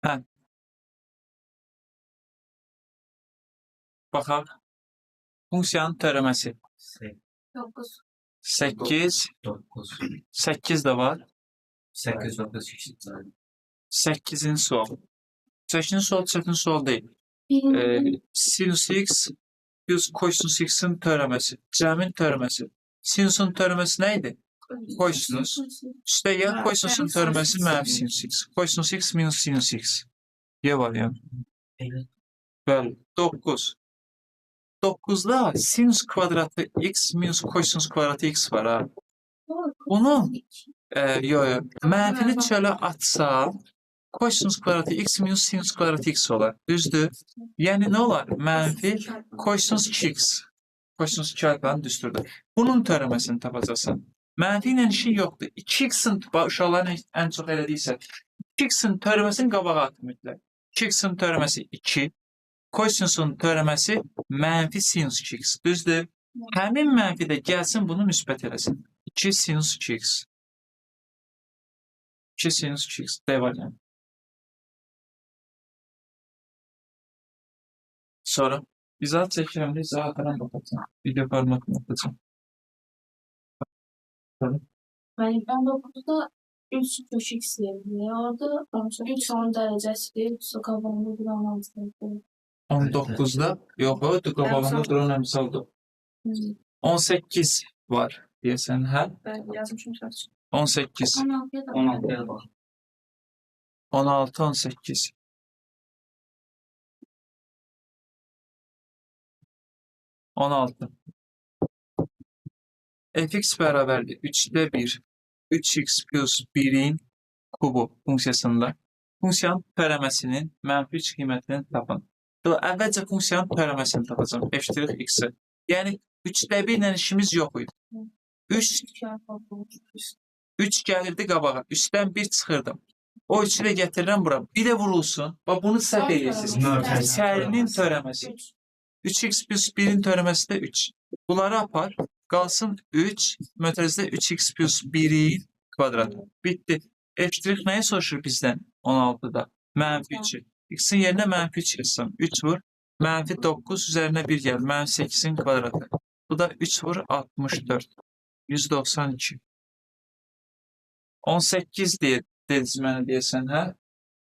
Hə, baxaq. Funksiyanın törəməsi. 9. 8, 8 də var. 8-in sual. 8-in sual çətin sual deyil. Sinus x plus kosinus x-in törəməsi. Cəmin törəməsi. Sinusun törəməsi nə idi? Kosinus. Üstə ya kosinusun törəməsi mənfi sinus x. Kosinus x minus sinus x. Y variant. Bəli. 9. 9'da sinüs kvadratı x minus kosinüs kvadratı x var ha. Bunu mənfini çölə atsam kosinüs kvadratı x minus sinüs kvadratı x olar. Düzdür? Yəni nə olar? Mənfi kosinüs 2x. Kosinüs 2 alfanın düsturdur. Bunun törəməsini tapacaqsan. Mənfi ilə işin yoxdur. 2x'in uşaqların ən çox elədiysə 2x'in törəməsini qabağa at mütləq. 2x'in törəməsi 2. Kosinüsün törəməsi mənfi sinus 2x. Düzdür? Həmin mənfi də gəlsin bunu müsbət eləsin. 2 sinus 2x. 2 sinus 2x. D variantı. Sonra izah çəkirəm də izah ataram baxacam. Video formatını atacam. Yani 19'da 3 kök x veriliyordu. 3 10 derecesi su kabında duramazdı. 19'da yok o qabağında duran əmsaldır. 18 var deyəsən, hə? Ben yazmışım sadece. 18. 16'ya da. 16, 18. 16. Fx bərabərdir 3'də 1. 3x plus 1'in kubu funksiyasında funksiyanın törəməsinin mənfi 3 qiymətini tapın. Əvvəlcə funksiyanın törəməsini tapacağım. F'(x)'i. Yəni 3'də 1 ilə işimiz yox idi. 3 gəlirdi qabağa. 3'dən 1 çıxırdım. O 3'ü də gətirirəm bura. Bir də vurulsun. Bax bunu səhv edirsiniz. Sərinin törəməsi. 3x plus 1'in törəməsi də 3. Bunları apar. Qalsın 3. Mötərizdə 3x plus 1'in kvadratı. Bitti. F' nəyi soruşur bizdən 16'da? Mənfi 3'ü. X'in yerinə mənfi 3 yazsam. 3 vur. Mənfi 9 üzərinə 1 gəl. Mənfi 8'in kvadratı. Bu da 3 vur 64. 192. 18 dediniz mənə deyəsən, hə?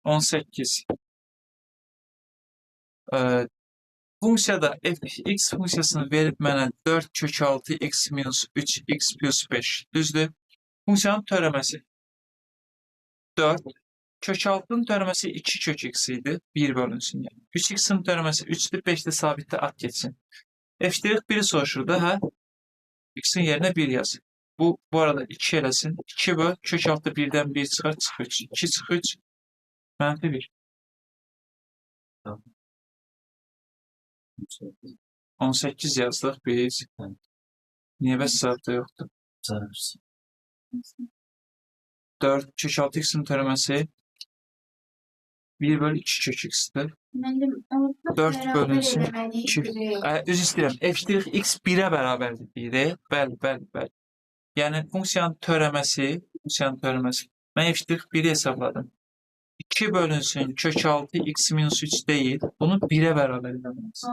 18. Funksiyada fx funksiyasını verib mənə 4 kök 6 x minus 3 x plus 5. Düzdür? Funksiyanın törəməsi 4. Kök 6'nın törəməsi 2 kök x idi. 1 bölünsün yəni. 3x'in törəməsi 3'dür. 5'də sabitdə at geçsin. F' 1'i soruşur da, hə? X'in yerinə 1 yaz. Bu arada 2 eləsin. 2 böl. Kök 6 1'dən 1 çıxar. Çıx 3. 2 çıx 3. Mənfi 1. 18 yazdıq biz. Niyə bəs sahibdə yoxdur? 4 kök 6 x'in törəməsi 1 bölü 2 kök x'dir. 4 bölünsün 2. Üz istəyirəm. F' x 1'ə bərabərdir deyir. Bəli. Yəni funksiyanın törəməsi, mən f' 1'i hesabladım. 2 bölünsün kök 6 x minus 3 deyil. Bunu 1'ə bərabər edəməz.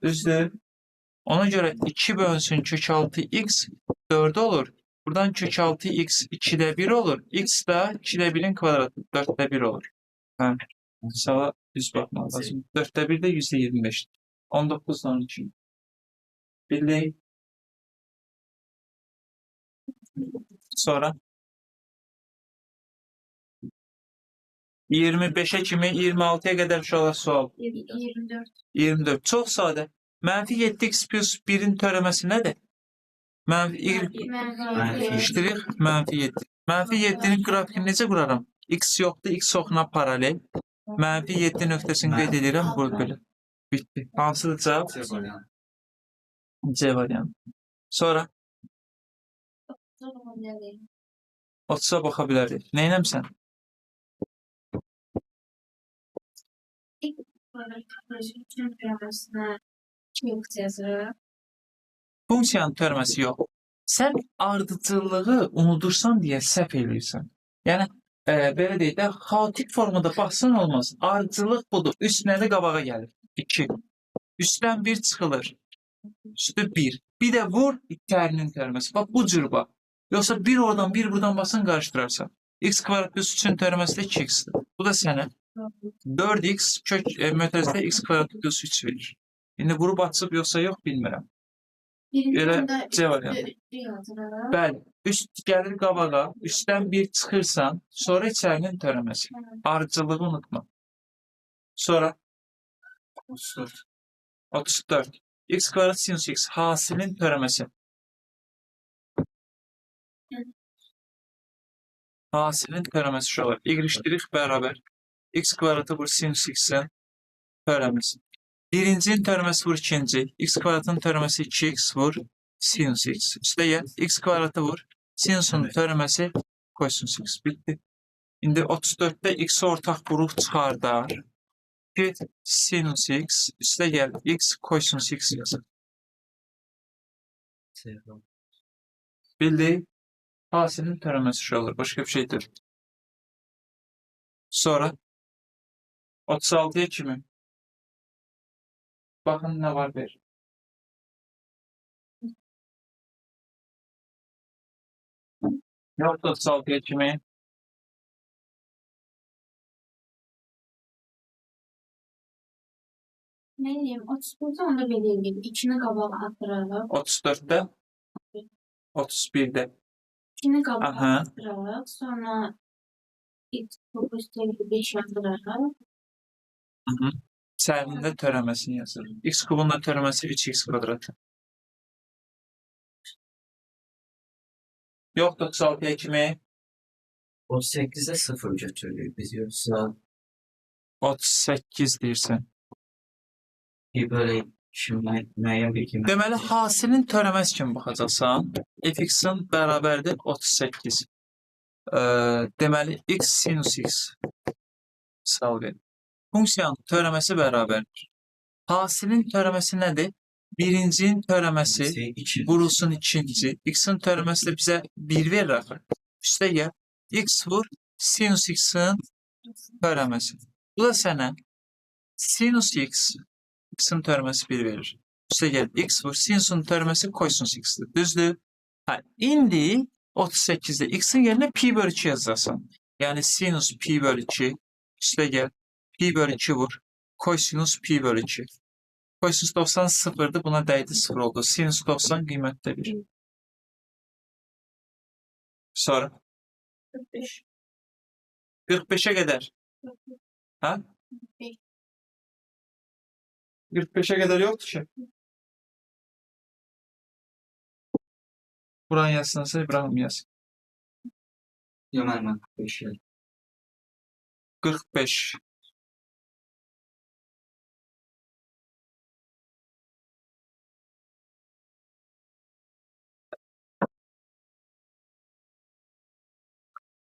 Düzdür? Ona görə 2 bölünsün kök 6 x 4 olur. Buradan kök 6 x 2'də 1 olur. X da 2'də 1'in kvadratı 4'də 1 olur. Hə. Sala düz baxmaq lazım. 4'də 1 də %25. 19'dan 12. Bildik. Sonra 25'e kimi 26'ya qədər uşaqlar sual. 24. 24. Çox sadə. Mənfi 7x plus 1'in törəməsi nədir? Mənfi iştirik mənfi 7. Mənfi 7'nin qrafikini necə quraram? X yoxdur, x oxuna paralel. Mənfi 7 nöqtəsini qeyd edirəm, belə. Bitti. Hansıdır cavab? C variantı. Sonra 30'a baxa bilərik. Neynəmsən? Funksiyanın törəməsi yox. Sən ardıcıllığı unudursan deyə səhv eləyirsən. Yəni Belə deyək də, xaotik formada baxsan olmaz. Ardıcıllıq budur. Üst nədir? Qabağa gəlir. 2. Üstdən 1 çıxılır. Üstü 1. Bir də vur içərinin tərəməsi. Bax bu cür bax. Yoxsa 1 oradan 1 buradan basın qarışdırarsan. X kvadrat plus 3-ün tərəməsi də 2x-dir. Bu da sənə 4x kök mötərizədə x kvadrat plus 3 verir. İndi vurub açıb yoxsa yox bilmirəm. Elə C variantı. Bəli. Üst gəlir qabağa, üstdən 1 çıxırsan, sonra içərinin tərəməsi. Ardıcılığı unutma. Sonra 34. X kvadrat sinus x hasilin tərəməsi. Hasilin tərəməsi şu olur. Y ştrix bərabər. X kvadratı vur sinus x'in tərəməsi. Birincinin tərəməsi vur ikinci. X kvadratın tərəməsi 2x vur sinus x. Üstə gəl. X kvadratı vur. Sinusun tərəməsi kosinus x. Bitti. İndi 34'te x'i ortaq vuruq çıxardar. Sinus x. Üstə gəl. X kosinus x yazır. Bildik. Hasilin tərəməsi şu olur. Başka bir şeydir. Sonra 36'ya kimi? Bakın ne var bir. Yok 36'ya kimi? Ne diyeyim? 34'te onu belirleyeyim. İçini kabağa attırarak. 34'te? 31'de. İçini kabağa Aha. attırarak. Sonra x 9/5 attırarak. Hı. Sərinin də törəməsini yazır. X kubun da törəməsi 3x kvadratı. Yok 36'ya kimi? 38'e 0 götürülüyor. Biz yoksa 38 deyirsən. bir böyle şimdi müəyyən bir kimi. Deməli, hasilin törəməsi kimi baxacaqsan. Fx'in bərabərdir 38. Deməli, x sinus x. Misal verin. Funksiyanın törəməsi bərabərdir. Hasilin törəməsi nədir? Birincinin törəməsi vurulsun ikinci. X'in törəməsi də bizə 1 verir axı. Üstə gəl. X vur sinus x'in törəməsi. Bu da sənə sinus x. X'in törəməsi 1 verir. Üstə gəl. X vur sinusun törəməsi kosinus x'dir. Düzdür? Hə, indi 38'de x'in yerine pi bölü 2 yazacaksın. Yani sinus pi bölü 2. Üstə gəl. Pi bölü 2 vur. Kosinus pi bölü 2. Kosinus 90 sıfırdı. Buna dəydi 0 oldu. Sinus 90 qiymətdə 1. Sonra 45. 45'e kadar. Ha? 45'e kadar yoktu ki. Buran yazsınsa İbrahim yaz. Yaman 5 yıl. 45.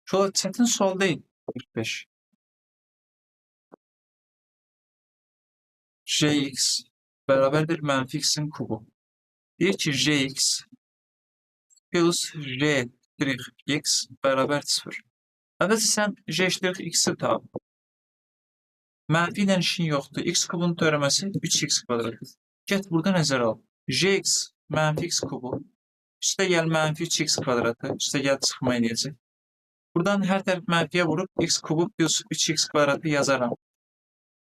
Şöyle çetin sual değil. 45. Jx beraberdir mənfi x'in kubu. Deyir ki Jx plus J x beraber 0. Əvvəlcə sən J x'i tap. Mənfi ilə işin yoxdur. X kubun törəməsi 3x kvadratdır. Get burada nəzərə al. Jx mənfi x kubu. Üstə gəl mənfi 3x kvadratı. Üstə gəl çıxma eləyəcək. Buradan hər tərəf mənfiyə vurub x kubu plus 3x kvadratı yazaram.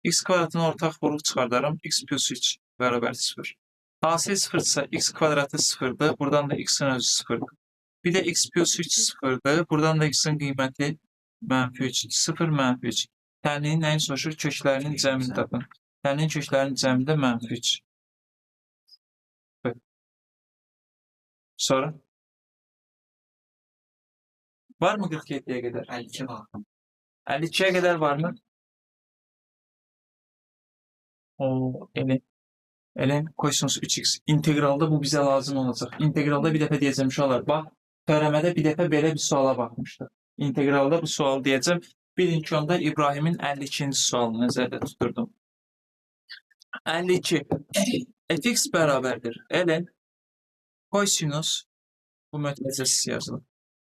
X kvadratını ortaq vuruq çıxardarım. X plus 3 bərabər 0. Hasil 0-dırsa x kvadratı 0'dır. Buradan da x'in özü 0'dır. Bir de x plus 3 0'dır. Buradan da x'in qiyməti mənfi 3. 0 mənfi 3. Tənliyin nəyin soruşur? Köklərinin cəmini tapın. Tənliyin köklərinin cəmi də mənfi 3. Sonra? Var mı 47'ye kadar? 52 bakın. 52'ye kadar var mı? O Elin kosinus 3x. İntegralda bu bize lazım olacak. İntegralda bir dəfə diyeceğim uşaqlar. Bax, törəmədə bir dəfə belə bir suala baxmışdı. İntegralda bu sual diyeceğim. Bilin ki onda İbrahimin 52. sualını nəzərdə tuturdum. 52. Fx bərabərdir. Elin kosinus bu mötərizəsiz yazılır.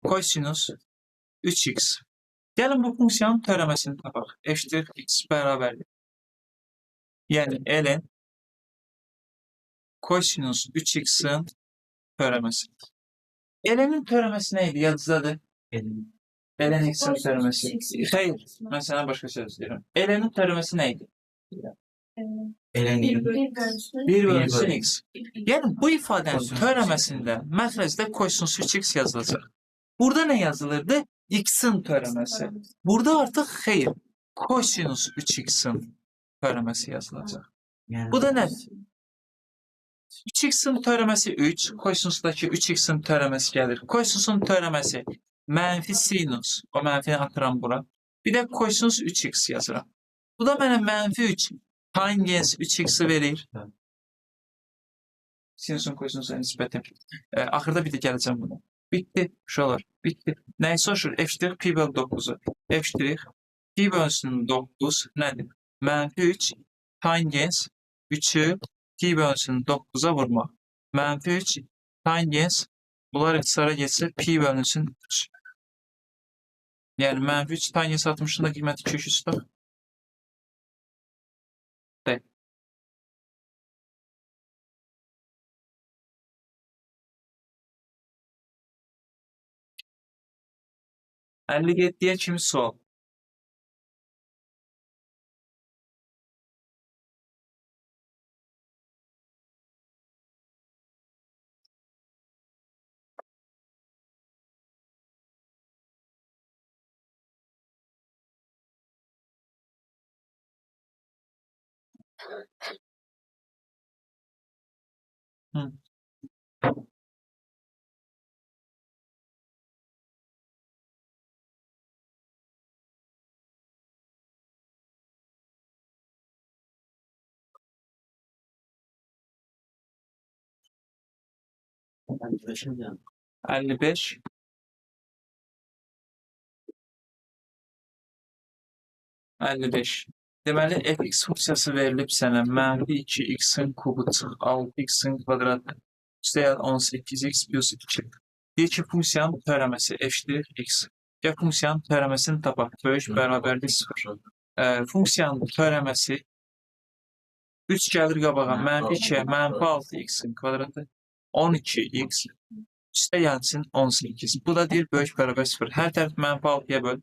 Kosinus 3x Gəlin bu funksiyanın törəməsini tapaq. Eşitdir x bərabərdir. Yəni ln kosinus 3x-in törəməsi. ln-in törəməsi nə idi? Yadınızdadır. ln x-in törəməsi. Xeyr, mən sənə başqa söz deyirəm. ln-in törəməsi nə idi? Eleni. 1 bölünsün x. Yəni bu ifadənin törəməsində məxrəcdə kosinus 3x yazılacaq. Burada nə yazılırdı? X-in törəməsi. Burada artıq xeyr, kosinus 3x-in törəməsi yazılacaq. Yani Bu da nədir? 3x-in törəməsi 3, kosinusdakı 3x-in törəməsi gəlir. Kosinusun törəməsi mənfi sinus, o mənfini atıram bura. Bir də kosinus 3x yazıram. Bu da mənə mənfi 3 tangens 3x-i verir. Sinusun kosinusa nisbəti. Axırda bir də gələcəm buna. Bitdi, uşaqlar, bitdi. Nəyi soruşur? F' pi bölü 9'u. F' pi bölünsün 9 nədir? Mənfi 3 tangens 3'ü pi bölünsün 9'a vurmaq. Mənfi 3 tangens bunlar ixtisara geçsə pi bölünsün 3. Yəni mənfi 3 tangens 60'ın da qiyməti kök üstə. Deyil. Əlli yeddiyə kimi sual. Hı. Başım 55. Deməli, fx funksiyası verilib sənə mənfi 2x'in kubu çıx 6x'in kvadratı üstəgəl 18x plus 2. Deyir ki, funksiyanın törəməsi eşitdir x. Ya funksiyanın törəməsini tapaq. Böyük bərabərlik 0. Funksiyanın törəməsi 3 gəlir qabağa. Mənfi 2'yə mənfi 6x'in kvadratı 12x üstə gəlsin 18. Bu da deyir böyük bərabər 0. Hər tərəf mənfi 6'ya böl.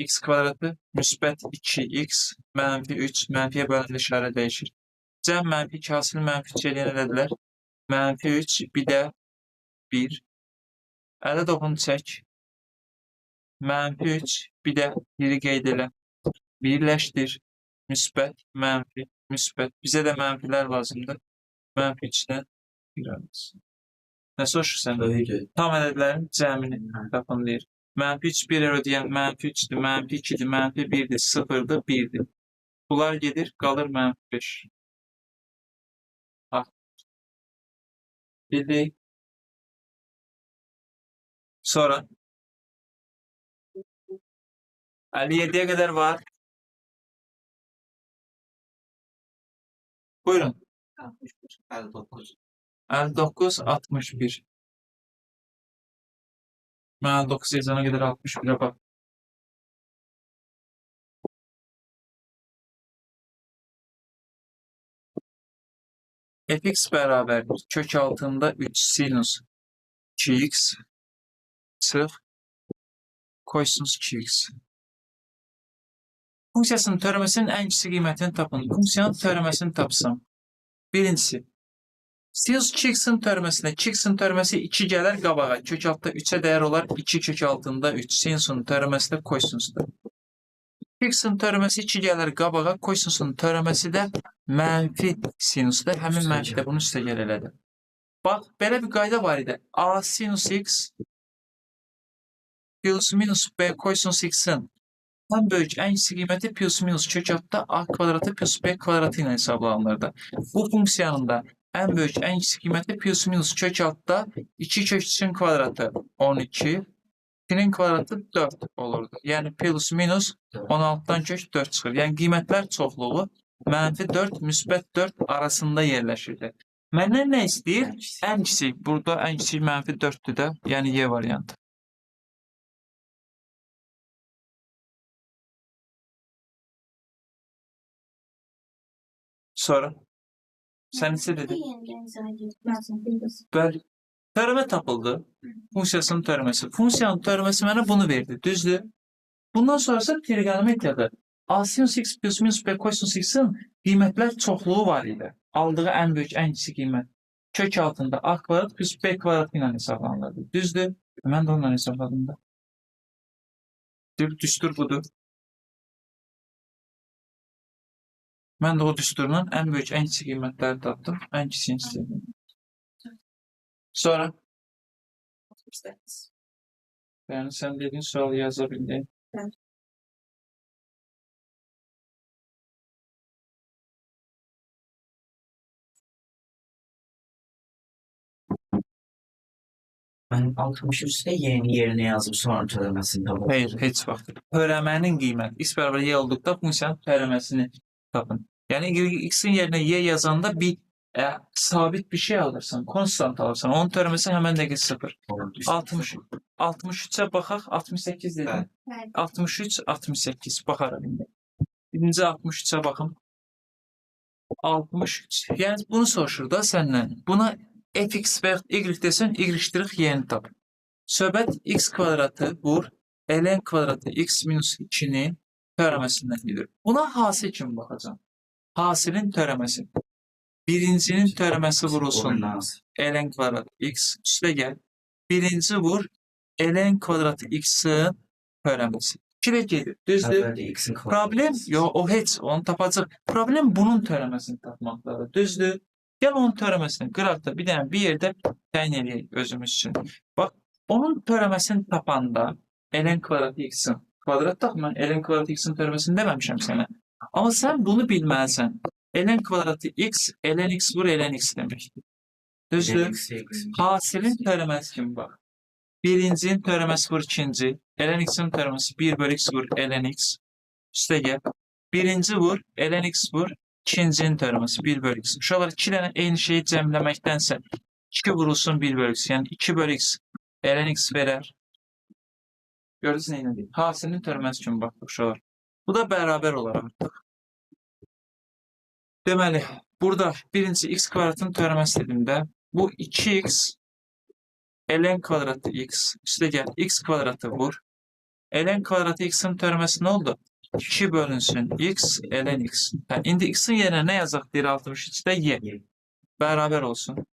X kvadratı müsbət 2x mənfi 3 mənfiyə bölündə işarə dəyişir. Cəm mənfi 2 hasil mənfi 3 eləyən elədilər. Mənfi 3 bir də 1. Ələ toxunu çək. Mənfi 3 bir də 1'i qeyd elə. Birləşdir. Müsbət, mənfi, müsbət. Bizə də mənfilər lazımdır. Mənfi 3'dən 1 arası. Nə soruşursan? Böyüdü. Tam ədədlərin cəmini tapın deyir. Mənfi 3 1 ödəyən mənfi 3'dür, mənfi 2'dir, mənfi 1'dir, 0'dır, 1'dir. Bunlar gedir, qalır mənfi 5. Bax. Bildik. Sonra 57'ye qədər var. Buyurun. 59. 59, 61. Mən 9 yazana qədər 61'e bak. Fx bərabərdir. Kök altında 3 sinus 2x çıx kosinus 2x. Funksiyasının törəməsinin ən kiçik qiymətini tapın. Funksiyanın törəməsini tapsam. Birincisi, sinus 2x'in törəməsində 2x'in törəməsi 2 gələr qabağa. Kök altında 3'e dəyər olar 2 kök altında 3. Sinusun törəməsi də kosinusdur. 2x'in törəməsi 2 gələr qabağa. Kosinusun törəməsi də mənfi sinusdur. Həmin mənfi də bunu üstə gəl elədi. Bax, belə bir qayda var idi. A sinus x plus minus b kosinus x'in ən böyük, ən kiçik qiyməti plus minus kök altında a kvadratı plus b kvadratı ilə hesablanılırdı. Bu funksiyanın da ən böyük, ən kiçik qiyməti plus minus kök altında 2 kök 3'ün kvadratı 12, 2'nin kvadratı 4 olurdu. Yəni plus minus 16'dan kök 4 çıxır. Yəni qiymətlər çoxluğu mənfi 4, müsbət 4 arasında yerləşirdi. Məndən nə istəyir? Ən kiçik. Burada ən kiçik mənfi 4'dür də, yəni Y variantı. Sonra sen ise dedin. Yeni sayı. Bəli. Tərəmə tapıldı. Funksiyasının tərəməsi. Funksiyanın tərəməsi mənə bunu verdi. Düzdür? Bundan sonrası trigonometriyada A sinus x plus minus b kosinus x-in qiymətlər çoxluğu var idi. Aldığı ən böyük, ən kiçik qiymət kök altında a kvadrat plus b kvadrat ilə hesablanırdı. Düzdür? Mən də onunla hesabladım da. Düstur budur. Mən də o düsturun ən böyük, ən kiçik qiymətləri tapdım. Ən kiçiyini istəyirdim. Sonra yani sen dediğin sualı yazabildin. Evet. Ben 63'te yeni yerine yazıp sonra töremesini tapın. Hayır, heç vaxt. Törəmənin qiyməti x bərabər y olduqda funksiyanın törəməsini tapın. Yəni x-in yerinə y yazanda bir sabit bir şey alırsan, konstant alırsan. Onun törəməsi həmən dəqiqə 0. 63'e baxaq, 68 dedim. Evet. 63, 68 baxarıq indi. Birinci 63'e baxın. 63. Yəni bunu soruşur da səndən. Buna fx və y desən, y yeni tap. Söhbət x kvadratı vur, ln kvadratı x minus 2'nin törəməsindən gedir. Buna hasil kimi baxacağım. Hasilin törəməsi. Birincinin törəməsi vurulsun. Ln kvadratı x üstə gəl. Birinci vur, ln kvadratı x'in törəməsi. 2'də gedir. Düzdür? Problem, o heç, onu tapacaq. Problem bunun törəməsini tapmaqdadır. Düzdür? Gəl onun törəməsini qıraqda bir dənə bir yerdə təyin edək özümüz üçün. Bax, onun törəməsini tapanda ln kvadratı x'in kvadrat tax, mən ln kvadratı x'in törəməsini deməmişəm sənə. Amma sən bunu bilməlisən. Ln kvadratı x, ln x vur, ln x deməkdir. Düzdür? Hasilin törəməsi kimi bax. Birincinin törəməsi vur ikinci. Ln x'in törəməsi 1 bölü x vur ln x. Üstə gəl. Birinci vur, ln x vur. İkincinin törəməsi 1 bölü x. Uşaqlar 2 dənə eyni şeyi cəmləməkdənsə 2 vurulsun 1 bölü x. Yəni 2 bölü x ln x verər. Gördünüz nə deyil? Hasilin törəməsi kimi baxdıq uşaqlar. Bu da bərabər olar artıq. Deməli, burada birinci x kvadratın törəməsi dedimdə bu 2x ln kvadratı x üstə gəl x kvadratı vur. Ln kvadratı x'in törəməsi nə oldu? 2 bölünsün x ln x. İndi x'in yerine ne yazaq deyir 63'də y. Beraber olsun.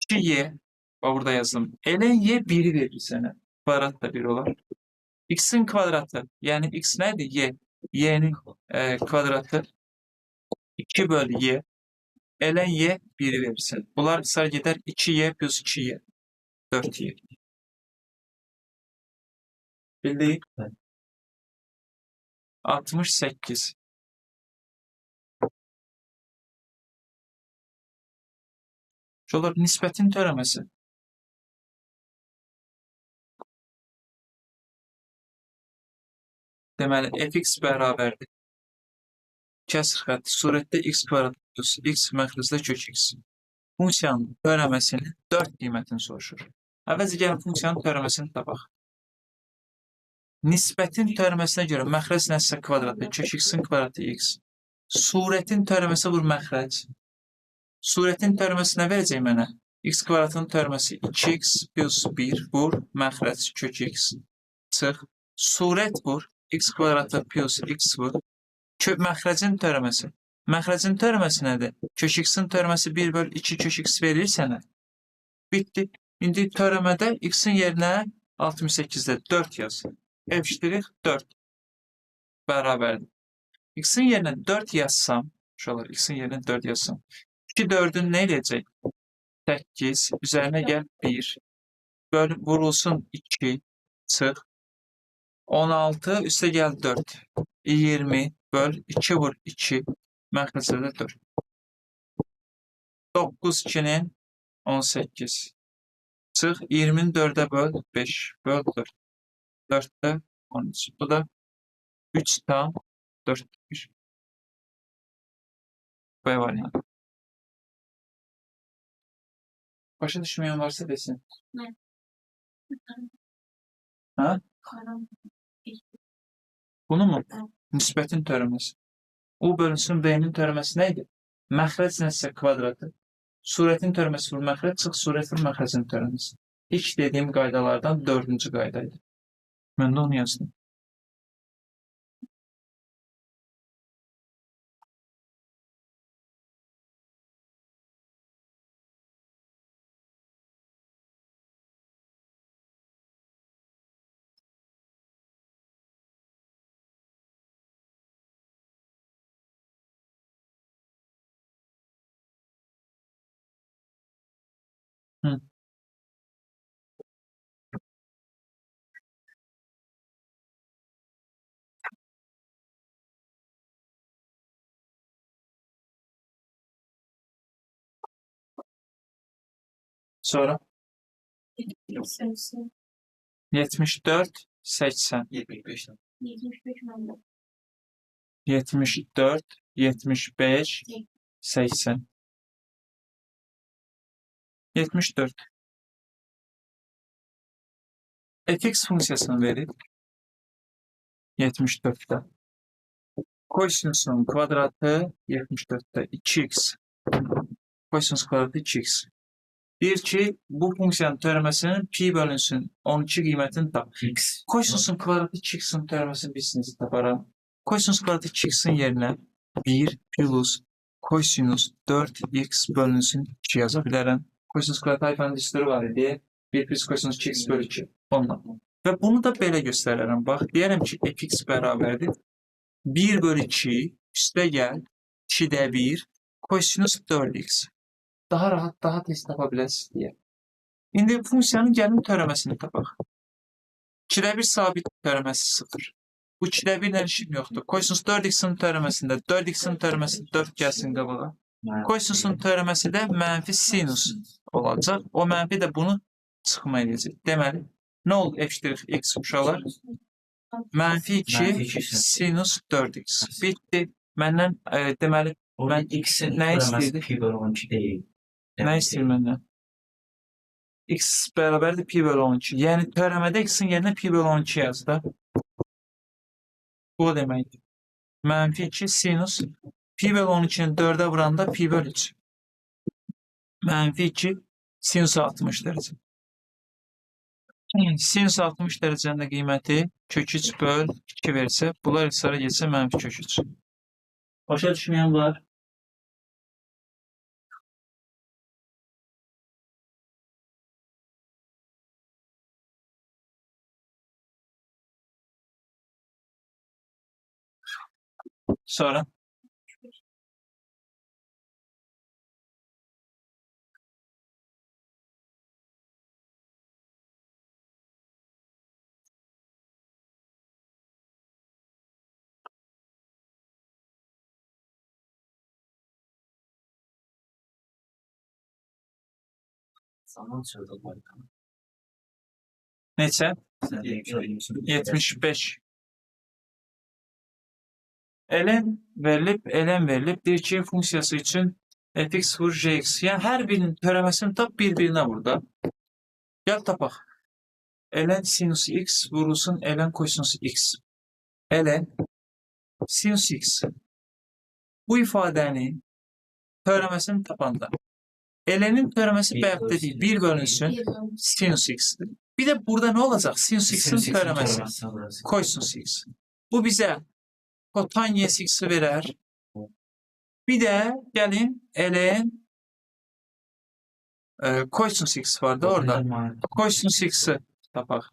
2y. Burada yazdım. Ln y 1'i verir sənə. Kvadrat da 1 olar. X'in kvadratı. Yani x neydi? Y. Y'nin kvadratı. 2 bölü y. Ln y 1'i verirsən. Bunlar sarı gider 2y plus 2y. 4y. Bildik. 68. Şolar nisbətin törəməsi. Deməli, fx bərabərdir. Kəsr xətti surətdə x kvadrat plus x məxrəcdə kök x. Funksiyanın törəməsinin 4 qiymətini soruşur. Əvvəlcə gəlin funksiyanın törəməsini tapaq. Nisbətin törəməsinə görə məxrəc nəsə kvadratı, kök x-in kvadratı x. Surətin törəməsi vur məxrəc. Surətin törəməsi nə verəcək mənə? X kvadratın törəməsi 2x plus 1 vur məxrəc kök x. Çıx. Surət vur x kvadratı plus x vur. Məxrəcin törəməsi. Məxrəcin törəməsi nədir? Kök x-in törəməsi 1 bölü 2 kök x verir sənə. Bitdi. İndi törəmədə x-in yerinə 68'də 4 yaz. Eşitdirik 4 bərabərdir. X-in yerinə 4 yazsam, şuralar x-in yerinə 4 yazsam. 2 4'ün ne eləyəcək? 8, üzərinə gəl 1. Böl vurulsun 2, çıx. 16, üstə gəl 4. 20, böl 2 vur 2. Məxrəcdə 4. 9 2'nin 18. Çıx 20'ni 4'e böl 5. Böl 4. 4'te 13. Bu da 3 tam 4. B variantı. Başa düşmeyen varsa desin. Ne? Ha? Bunu mu? Evet. Nisbətin törəməsi. U bölünsün B'nin törəməsi neydi? Məxrəc nəsə kvadratı. Surətin törəməsi vur məxrəc, çıx surət vur məxrəcin törəməsi. İlk dediyim qaydalardan 4-cü qaydaydı. Mən də onu yazdım. Hı. Sonra 80, 74, 80. 75'ten. 75 məndə. 74, 75, 80. 74. fx funksiyasını verir. 74'te. Kosinüsün kvadratı 74'te 2x. Kosinüs kvadratı 2x. Deyir ki, bu funksiyanın törəməsinin pi bölünsün 12 qiymətini tap. X. Kosinüsün kvadratı 2x'in törəməsini bilsiniz taparam. Kosinüs kvadratı 2x'in yerinə 1 plus kosinüs 4x bölünsün 2 yaza bilərəm. Kosinüs kvadratı alfanın distləri var idi. 1 plus kosinüs 2x bölü 2. Onunla. Və bunu da belə göstərərəm. Bax, deyərəm ki, fx bərabərdir. 1 bölü 2 üstə gəl 2-də 1 kosinüs 4x. Daha rahat, daha tez tapa biləsiniz deyə. İndi funksiyanın gəlin törəməsini tapaq. 2-də 1 sabit törəməsi 0. Bu 2-də 1 ilə işim yoxdur. Kosinüs 4x-in törəməsində 4x-in törəməsi 4 gəlsin qabağa. Kosinüsün törəməsi də mənfi sinus olacaq. O mənfi də bunu çıxma edəcək. Deməli, nə oldu f'(x) uşaqlar? Mənfi 2 sinus 4x. Bitdi. Məndən deməli, Orada mən X'in nə törəməsi istəyirdi? pi bölü 12 değil. Nə istəyir məndən? X bərabərdir pi bölü 12. Yəni törəmədə x-in yerinə pi bölü 12 yaz da. Bu o deməkdir. Mənfi 2 sinus pi bölü 12-ni 4-ə vuranda pi bölü 3. Mənfi 2 sinus 60 dərəcə. Sinus 60 dərəcənin də qiyməti kök 3 böl 2 versə, bunlar ilk geçsə mənfi kök 3. Başa düşməyən var. Sonra Zaman sırada var. neçə? Sen de 75. ln verilib. Deyir ki, funksiyası üçün fx vur gx. Yəni, hər birinin törəməsini tap bir-birinə vur da. Gəl tapaq. ln sinus x vurulsun ln kosinus x. ln sinus x. Bu ifadənin törəməsini tapanda ln'in törəməsi bayaqda deyil. 1 bölünsün sinus x'dir. Bir də burada nə olacaq? Sinus x'in törəməsi. Kosinus x. Bu bizə kotangens x'i verər. Bir də gəlin ln kosinus x var da orada. Kosinus x'i tapaq.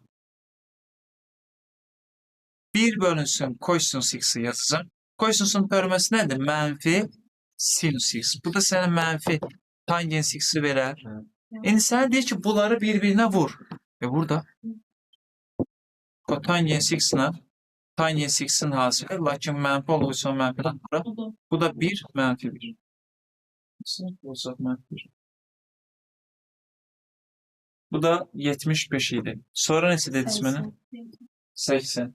1 bölünsün kosinus x'i yazacağım. Kosinusun törəməsi nədir? Mənfi sinus x. Bu da sənə mənfi tangens x'i verər. İndi sənə deyir ki, bunları bir-birinə vur. Vur da. Kotangens x'la tangens x'in hasili. Lakin mənfi olduğu üçün mənfidən bura. Bu da 1, mənfi 1. Bu da 75 idi. Sonra neçə dediniz mənə? 80.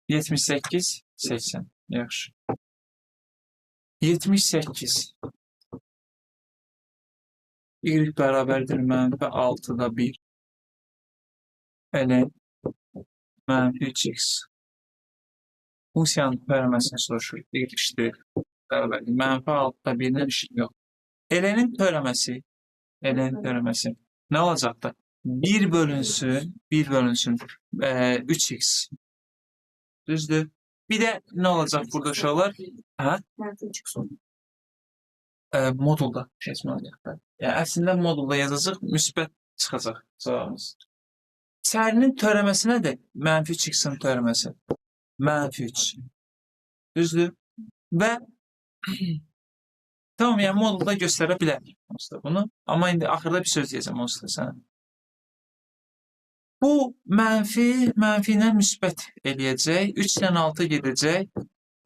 78, 80. Yaxşı. 78. Y bərabərdir mənfi 6-da 1. ln mənfi 3x. Funksiyanın törəməsini soruşur. Bir işdir. Bərabərdir. Mənfi 6'da 1'dən işim yox. Elenin törəməsi, nə olacaqdır? 1 bölünsün 3x. Düzdür. Bir də nə olacaq burada uşaqlar? Hə? Modulda keçməliyik. Yəni əslində modulda yazacaq, müsbət çıxacaq cavabımız. Çərinin törəməsi nədir? Mənfi 3x-in törəməsi. Mənfi 3. Düzdür. Və tamam, yəni modulda göstərə bilər bunu. Amma indi axırda bir söz deyəcəm o sənə. Bu mənfi ilə müsbət eləyəcək. 3 ilə 6 gedəcək.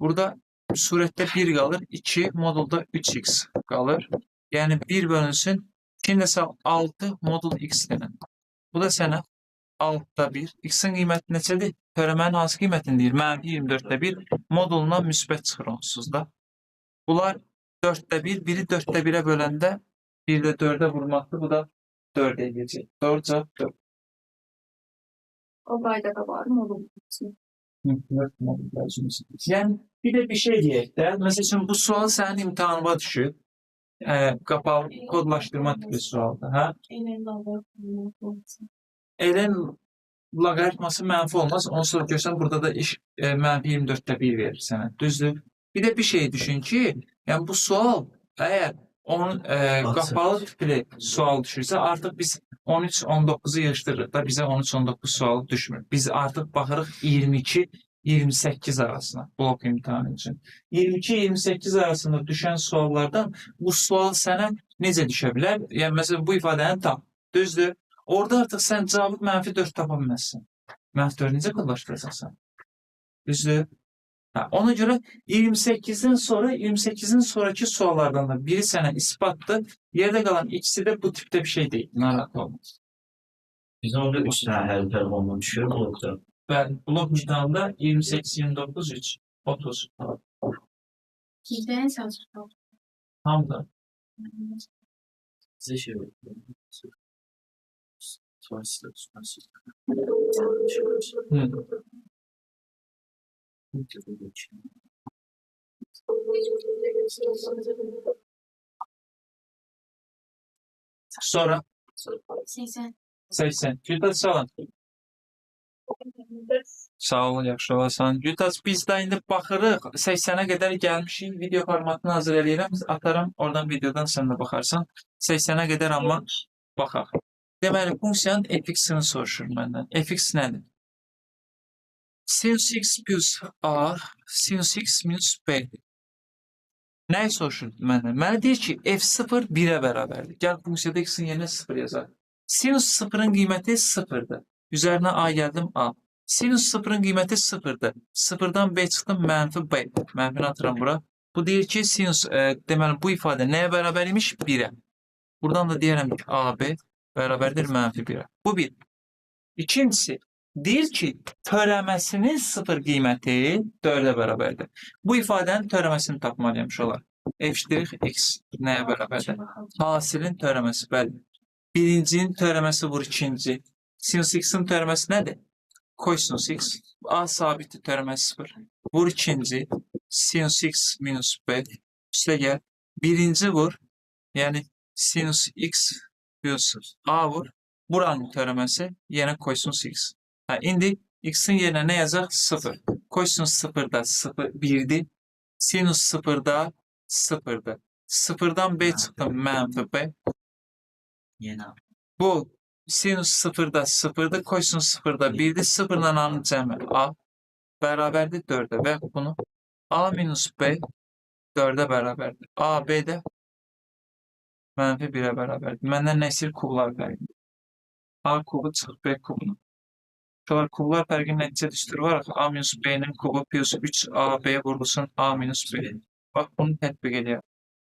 Burada surətdə 1 qalır. 2 modulda 3x qalır. Yəni 1 bölünsün. 2 ilə 6 modul x ilə. Bu da sənə 6'da 1. X-in qiyməti neçədir? Törəmənin hansı qiymətini deyir? Mənfi 24'də 1 moduluna müsbət çıxır onsuz da. Bunlar 4'də 1. Biri 4'də 1'ə böləndə 1 də 4'ə vurmaqdır. Bu da 4 eləyəcək. Doğru cavab 4. O qaydada var modul. Yəni bir də bir şey deyək də. Məsəl üçün bu sual sənin imtahanına düşür. Qapalı kodlaşdırma tipli sualdır. Hə? Elin loqaritması mənfi olmaz. Onu sonra görsən burada da iş mənfi 24'də 1 verir sənə. Düzdür. Bir də bir şey düşün ki, yəni bu sual əgər onun qapalı tipli sual düşürsə, artıq biz 13-19'u yığışdırırıq da bizə 13-19 sualı düşmür. Biz artıq baxırıq 22-28 arasına blok imtahanı üçün. 22-28 arasında düşən suallardan bu sual sənə necə düşə bilər? Yəni məsələn bu ifadəni tap. Düzdür. Orada artıq sən cavabı mənfi 4 tapa bilməzsən. Mənfi 4 necə kodlaşdıracaqsan? Düzdür. Ona görə 28'den sonra 28'in sonraki suallardan da biri sənə isbatdır. Yerdə qalan ikisi de bu tipte bir şey değil. Narahat olmaz. Biz orada 3 tane her telefonla düşüyor blokta. Ben blok imtihanında 28, 29, 3, 30. Gizleyen çalışıyor. Tam da. Size şey yok. Sonra 80. 80. Gültaç sağ olun. Sağ olun, yaxşı olasan. Gültaç biz də indi baxırıq. 80'ə qədər gəlmişik. Video formatını hazır eləyirəm. Atarım. Oradan videodan sən də baxarsan. 80'ə qədər amma baxaq. Deməli, funksiyanın fx-ini soruşur məndən. Fx nədir? Sinus x plus a, sinus x minus b. Nəyi soruşur məndən? Mənə deyir ki, f0 1'ə bərabərdir. Gəl funksiyada x-in yerinə 0 yazaq. Sinus 0'ın qiyməti 0'dır. Üzərinə a gəldim a. Sinus 0'ın qiyməti 0'dır. 0'dan b çıxdım mənfi b. Mənfini atıram bura. Bu deyir ki, sinus deməli bu ifadə nəyə bərabər imiş? 1'ə. Buradan da deyərəm ki, ab bərabərdir mənfi 1'ə. Bu bir. İkincisi, deyir ki, törəməsinin 0 qiyməti 4'ə bərabərdir. Bu ifadənin törəməsini tapmalıyam uşaqlar. F' x nəyə bərabərdir? Hasilin törəməsi, bəli. Birincinin törəməsi vur ikinci. Sinus x'in törəməsi nədir? Kosinus x. A sabiti törəməsi 0. Vur ikinci. Sinus x minus b. Üstə gəl. Birinci vur. Yəni sinus x plus a vur. Buranın törəməsi yenə kosinus x. İndi x'in yerinə nə yazaq? 0. Kosinus 0'da 1'dir. Sinus 0'da 0'dır. 0'dan b çıxdım mənfi b. Yenə. Bu sinus 0'da 0'dır. Kosinus 0'da 1'dir. 0'dan a'nın cəmi a bərabərdir 4'ə və bunu a minus b 4'ə bərabərdir. A, b də mənfi 1'ə bərabərdir. Məndən nə istəyir? Kublar fərqini. A kubu çıx b kubunu. Şunlar kublar fərqinin nəticə düşdürü var. A minus b'nin kubu plus 3ab vurulsun a minus b. Bax bunu tətbiq edəyək.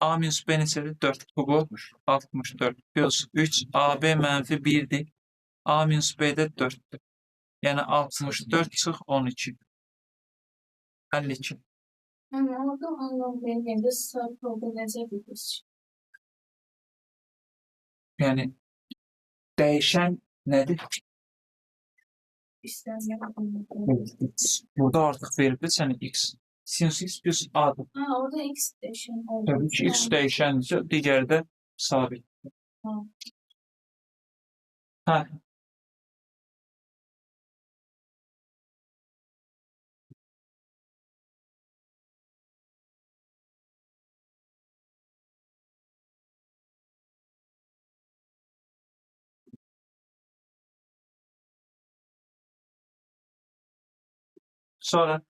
A minus b neçədir? 4 kubu 64 plus 3ab mənfi 1'dir. A minus b də 4'dür. Yəni 64 çıx 12. 52. Ama orada anlam verdiğinde sağ kolda necə biliriz? Yəni dəyişən nədir? istemiyorum. Burada artık verildi sənə x. Sinüs x plus a-dır. Ha, orada x değişen oldu. Tabii ki x dəyişəndirsə, digəri də sabit. Ha. Hə, sonra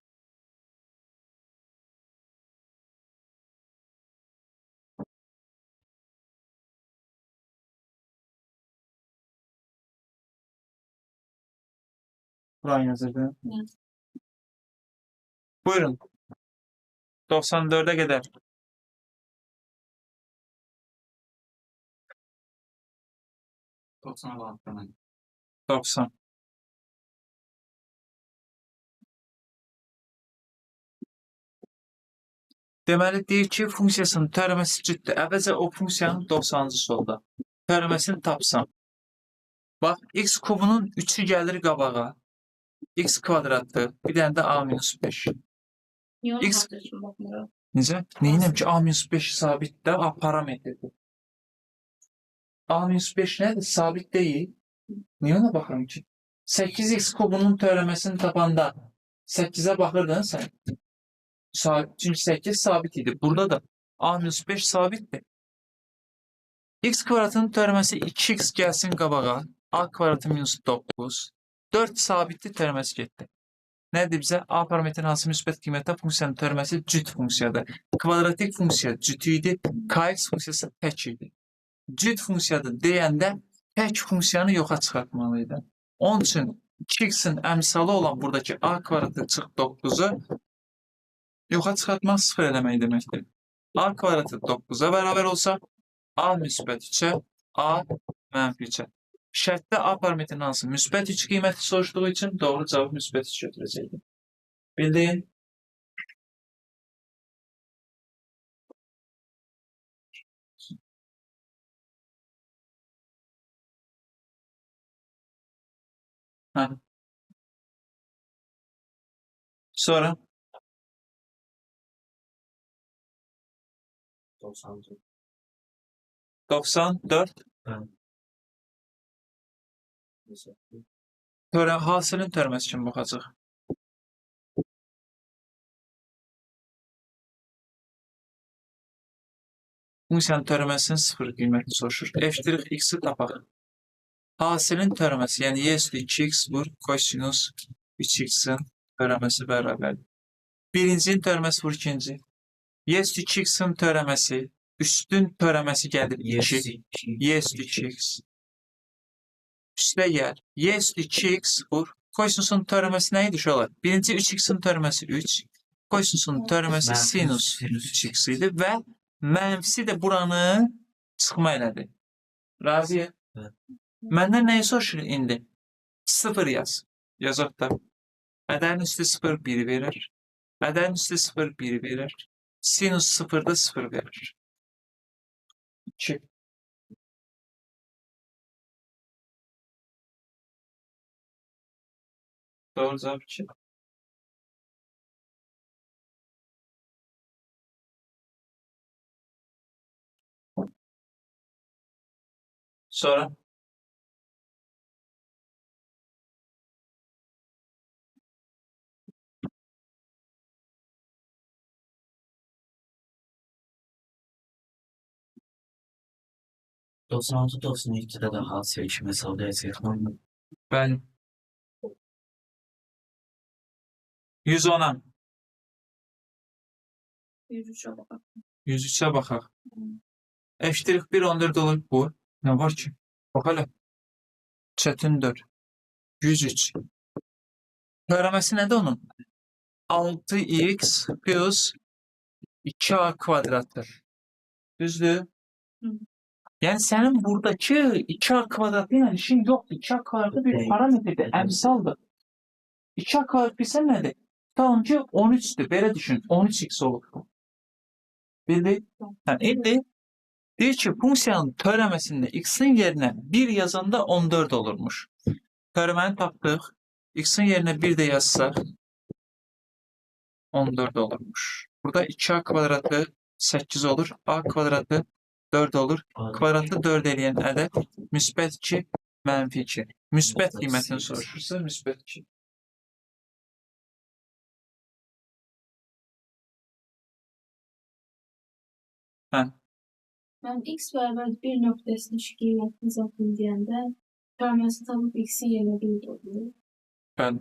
buran yazırdı. Yaz. Buyurun. 94'e qədər. 90'a baktım. 90. Deməli, deyir ki, funksiyasının tərəməsi cütdür. Əvvəlcə o funksiyanın 90-cı solda. Tərəməsini tapsam. Bax, x kubunun 3'ü gəlir qabağa. X kvadratdır. Bir dənə də a-5. Niye onu X- bakıyorsun bakmıyorum. Necə? Neynəm ki, a-5 sabitdə, a parametrdir. a-5 nədir? Sabit deyil. Niyə ona baxıram ki? 8x kubunun tərəməsini tapanda 8'e baxırdın sən. Çünki 8 sabit idi. Burada da a-5 sabitdir. X kvadratının tərəməsi 2x gəlsin qabağa. A kvadratı minus 9. 4 sabitli tərəməsi getdi. Nədir bizə? A parametrin hansı müsbət qiymətdə funksiyanın tərəməsi cüt funksiyadır. Kvadratik funksiya cüt idi. Kx funksiyası tək idi. Cüt funksiyadır deyəndə tək funksiyanı yoxa çıxartmalıydı. Onun üçün 2x-in əmsalı olan buradakı a kvadratı çıx 9'u yoxa çıxartmaq 0 eləmək deməkdir. A kvadratı 9'a bərabər olsa a müsbət 3'ə, a mənfi 3'ə. Şərtdə a parametrin hansı müsbət 3 qiyməti soruşduğu üçün doğru cavab müsbət 3 götürəcəkdir. Bildin? Hə. Sonra 90'cı. 94 hasilin tərəməsi kimi baxacaq. Funksiyanın tərəməsinin 0 qiyməti soruşur. F' x-i tapaq. Hasilin tərəməsi, yəni y üstü 2x vur kosinus 3x-in tərəməsi bərabərdir. Birincinin tərəməsi vur ikinci. Y üstü 2x-in tərəməsi, üstün tərəməsi gəlir 2. Y üstü 2x. Üstə gəl. Y üstü 2x vur. Kosinusun tərəməsi nə idi uşaqlar? Birinci 3x-in tərəməsi 3. Kosinusun tərəməsi sinus 3x idi və mənfisi də buranı çıxma elədi. Razıyıq? Evet. Məndən nəyi soruşur indi? 0 yaz. Yazaq da. Ədərin üstü 0 1 verir. Ədərin üstü 0 1 verir. Sinus 0 da 0 verir. 2. Doğru cevap 2. Sonra Doksan 92'de de hasil için hesabda yazıyorum. ben 110'a 103'e bakalım. 103'e baxaq. F'1 14 olur bu. Ne var ki? Bax hələ. Çətindir. 103. Tərəməsi nədir onun? 6x plus 2a kvadratdır. Düzdür? Hı. Yəni sənin buradakı 2a kvadratı ilə işin yoxdur. 2a kvadratı bir Evet. parametrdir, əmsaldır. 2a kvadrat bilsən nədir? Tamam ki 13'dür. Belə düşün. 13x olur. Bildik? Yəni indi deyir ki, funksiyanın törəməsində x-in yerinə 1 yazanda 14 olurmuş. Törəməni tapdıq. X'in yerine 1 de yazsaq 14 olurmuş. Burada 2a kvadratı 8 olur. A kvadratı 4 olur. Kvadratı 4 eləyən ədəd müsbət 2, mənfi 2. Müsbət qiymətini soruşursa müsbət 2. Hə, Ben x beraber bir noktasını şu kıymetini zapın diyende görmesi tapıp x'in yerine bir oluyor. bəli.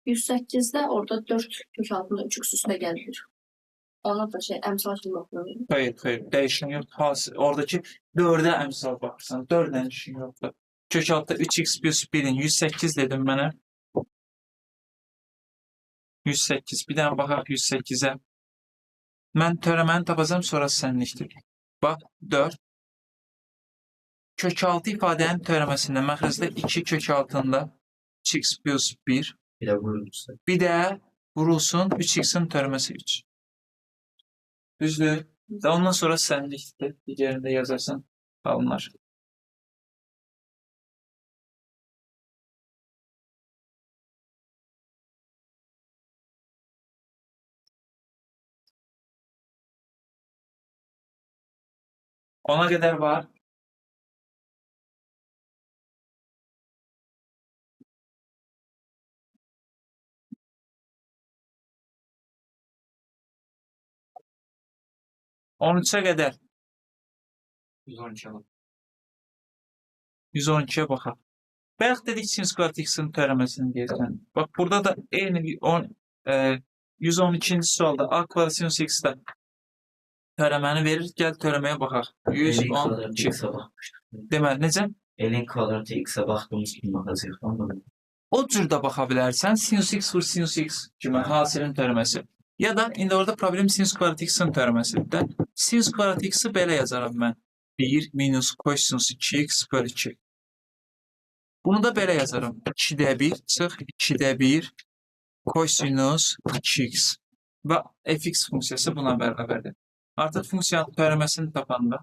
108'de orada 4 kök altında 3 üstüne gelir. Ona da emsal şimdi bakıyorum. Hayır, hayır. Dəyişən yox. Oradakı 4'ə əmsal baxırsan. 4 dəyişən yoxdur. Kök altda 3x plus 1'in 108 dedim mənə. 108. Bir dənə baxaq 108'ə. Mən törəməni tapacağım, sonrası səninlikdir. Bax, 4. Kök altı ifadənin törəməsində məxrəcdə 2 kök altında 3x plus 1. Bir de vurursa. Bir də vurulsun 3x'in törəməsi 3. Düzdür? Və ondan sonra səninlikdir. Digərində yazarsan alınır. Ona qədər var. On üçə qədər. 112 alın. 112'ye baxaq. Bayaq dedik sin kvadrat x'in törəməsini deyirsən. Bax, burada da eyni 112-ci sualda a kvadrat sinus x-də törəməni verir. Gəl törəməyə baxaq. Elin kvadratı 112. x'e bakmıştık. Deməli, necə? Elin kvadratı x'e baktığımız gibi bakacağız. Anladın. O cür də baxa bilərsən. Sinus x vur sinus x kimi hasilin törəməsi. Ya da indi orada problem sinus kvadrat x'in törəməsidir. Sinus kvadrat x'i belə yazaram mən. 1 minus kosinus 2x bölü 2. Bunu da belə yazaram. 2'də 1 çıx 2'də 1 kosinus 2x. Və fx funksiyası buna bərabərdir. Artıq funksiyanın törəməsini tapanda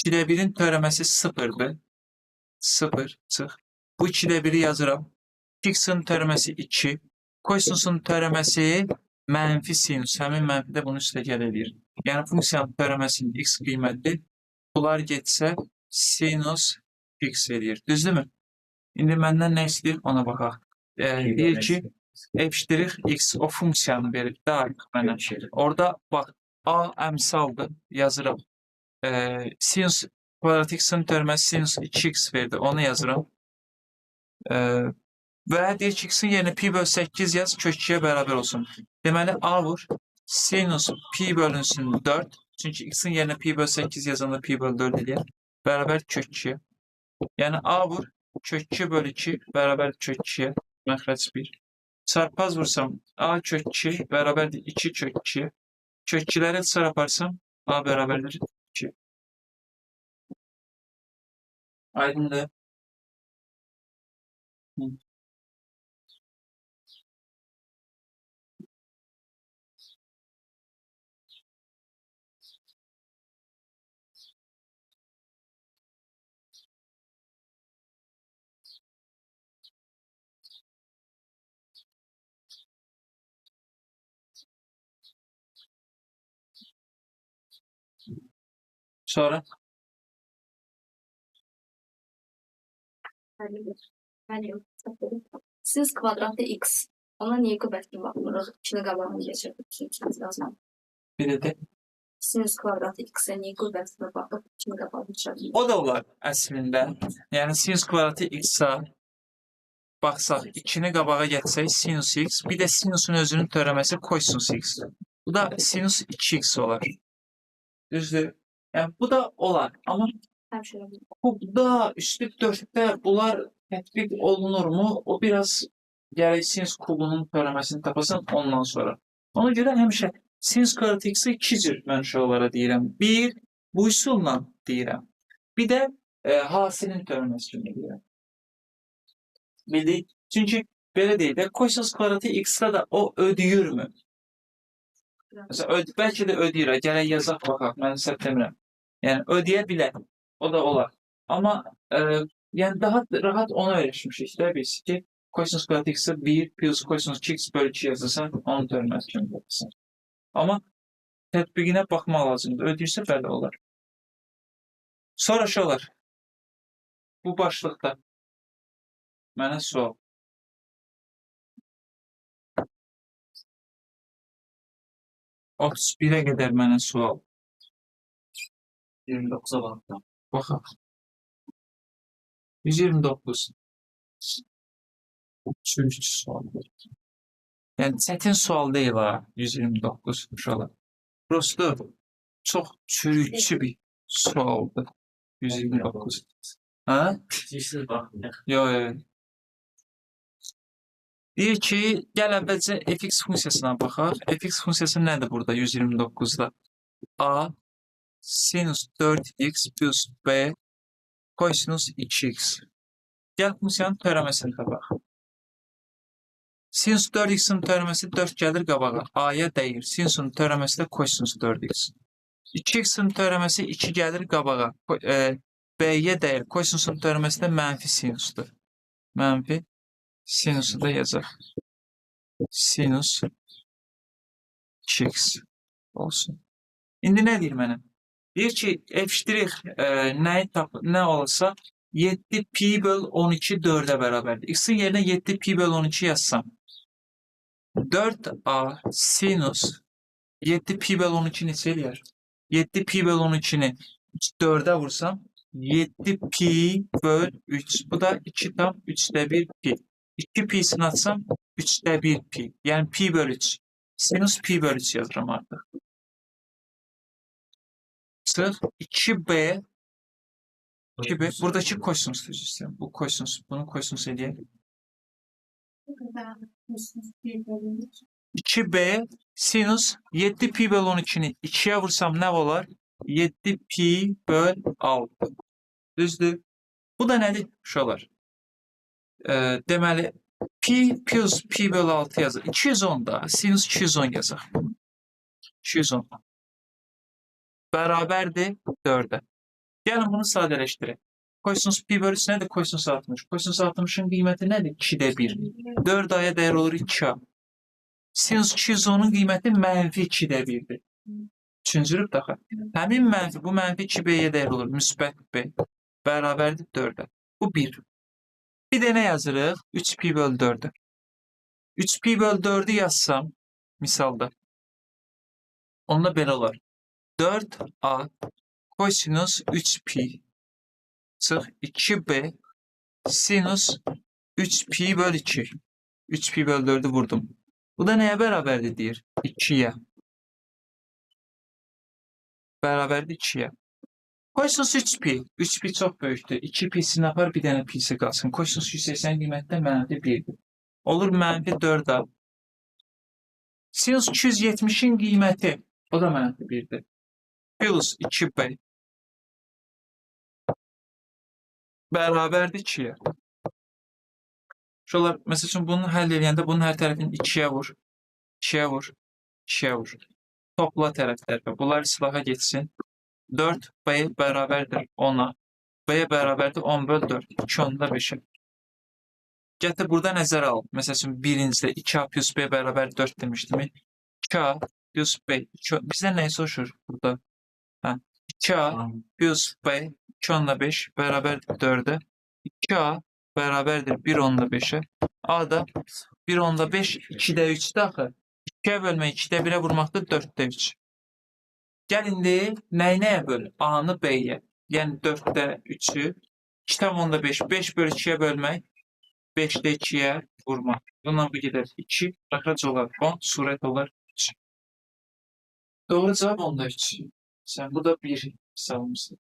2'də 1'in törəməsi 0'dır. 0 çıx. Bu 2'də 1'i yazıram. X'in törəməsi 2. Kosinusun törəməsi mənfi sinus. Həmin mənfi də bunun üstə gəlir. Yəni funksiyanın törəməsinin x qiyməti bunlar getsə sinus x edir. Düzdürmü? İndi məndən nə istəyir ona baxaq. Deyir ki f' x o funksiyanı verir. Daim mənə. Orada bax a əmsaldır. Yazıram. Sinus kvadrat x'in törəməsi sinus 2x verdi. Onu yazıram. Və deyir ki x'in yerinə pi bölü 8 yaz kök 2'ye bərabər olsun. Deməli a vur. Sinus pi bölünsün 4. Çünki x'in yerinə pi bölü 8 yazanda pi bölü 4 eləyər. Bərabər kök 2'ye. Yəni a vur. Kök 2 bölü 2 bərabər kök 2'ye. Məxrəc 1. Çarpaz vursam a kök 2 bərabərdir 2 kök 2'ye. Kök 2'ləri çarparsam a bərabərdir 2. Aydındır. Sonra Yani siz kvadratı x. Ona niye kübetli bakmıyoruz? İçine kabağını geçirdik. Çünkü lazım. bir də Sinüs kvadratı x'e niye kübetli bakıp içine kabağını geçirdik. o da olar əslində. Yəni sinus kvadratı x-a baxsaq 2'ni qabağa gətsək sinus x, bir də sinusun özünün törəməsi kosinus x. Bu da sinus 2x olar. Düzdür? Yəni bu da olar. Amma Hem şöyle bir bu da üstü 4'te bunlar tətbiq olunurmu? O biraz gərək sinus kubunun törəməsini tapasan ondan sonra. Ona görə həmişə sinus kvadrat x-i 2 cür mən uşaqlara deyirəm. Bir, bu üsulla deyirəm. Bir də hasilin törəməsi kimi deyirəm. Bildik? Çünki belə deyil də, kosinus kvadratı x-da da o ödəyirmü? Məsələn, bəlkə də ödəyir, gərək yazaq baxaq, mən isə demirəm. Yəni, ödəyə bilər, o da olar. Amma yəni daha rahat ona öyrəşmişik də biz ki, kosinus kvadrat x-i 1 plus kosinus 2x bölü 2 yazırsan, onun törəməsi kimi yazırsan. Amma tətbiqinə baxmaq lazımdır. Ödəyirsə belə olar. Sonraki olar. Bu başlıqda mənə sual. 31-ə qədər mənə sual. 29'a baktım. Baxaq. 129. Üçüncü sual. Yəni çətin sual deyil ha. 129 uşaqlar. Prosto çox çürükçü bir sualdır. 129. Ha? Siz bakın. Yox, yox. Deyir ki, gəl əvvəlcə fx funksiyasına baxaq. Fx funksiyası nədir burada 129-da? A sinus 4x plus b kosinus 2x. Gəl funksiyanın törəməsini tapaq. Sinus 4x-in törəməsi 4 gəlir qabağa. A-ya dəyir. Sinusun törəməsi də kosinus 4x. 2x-in törəməsi 2 gəlir qabağa. B-yə dəyir. Kosinusun törəməsi də mənfi sinusdur. Mənfi sinusu da yazaq. Sinus 2x olsun. İndi nə deyir mənə? Deyir ki, f' nə olsa 7 pi böl 12 4'ə bərabərdir. X-in yerinə 7 pi böl 12 yazsam 4a sinus 7 pi böl 12 neçə eləyər? 7 pi böl 12'ni 4'ə vursam 7 pi böl 3. Bu da 2 tam 3'də 1 pi. 2 pi'sini atsam 3'də 1 pi. Yəni pi böl 3. Sinus pi böl 3 yazıram artıq. Çıx 2b 2b. Buradakı kosinus istəyirəm. Bu kosinus. Bunu kosinus eləyək. 2b sinus 7 pi böl 12'ni 2'ye vursam ne olar? 7 pi böl 6. Düzdür. Bu da nədir? Uşaqlar. Deməli pi plus pi böl 6 yazır. 210 da sinus 210 yazaq. 210 bərabərdir 4'ə. Gəlin bunu sadələşdirək. Kosinus pi bölü 3 nədir? Kosinus 60. Kosinus 60'ın qiyməti nədir? 2'də 1. 4a'ya dəyər olur 2a. Sinus 210'un qiyməti mənfi 2'də 1'dir. Üçüncürüb daxil. Həmin mənfi, bu mənfi 2b'yə dəyər olur. Müsbət b. Bərabərdir 4'ə. Bu 1. Bir də nə yazırıq? 3 pi böl 4'ü. 3 pi böl 4'ü yazsam, misalda. Onda belə olar. 4a kosinus 3 pi çıx 2b sinus 3 pi böl 2. 3 pi böl 4'ü vurdum. Bu da nəyə bərabərdir deyir? 2'yə. Bərabərdir 2'yə. Kosinus 3 pi. 3 pi çox böyükdür. 2 pi'sini apar, bir dənə pi'si qalsın. Kosinus 180 qiymətdə mənfi 1'dir. Olur mənfi 4a. Sinus 270'in qiyməti, o da mənfi 1'dir. Plus 2b. Bərabərdir 2'yə. Şuralar, məsəl üçün bunu həll edəndə bunun hər tərəfini 2'yə vur. 2'yə vur. 2'yə vur. Topla tərəflərə. Bunlar silaha geçsin. 4b bərabərdir 10'a. B bərabərdir 10 böl 4. 2 10'da 5'ə. Gətir burada nəzərə al. Məsəl üçün birincidə 2a plus b bərabər 4 demişdim. 2a plus b. Bizdən nəyi soruşur burada? 2a plus b 2 10'da 5 bərabərdir 4'ə. 2a bərabərdir 1 10'da 5'ə. A da 1 10'da 5 2'də 3'də axı. 2'yə bölmək 2'də 1'ə vurmaqdır 4'də 3. Gəl indi nəyə böl? A-nı B-yə. Yəni 4'də 3'ü. 2 tam 10'da 5. 5 bölü 2'yə bölmək. 5'də 2'yə vurmaq. Bundan bu gedər 2. Rahat olar 10. Surət olar 3. Doğru cavab 10'da 3. Sən bu da 1 savunmuşsun.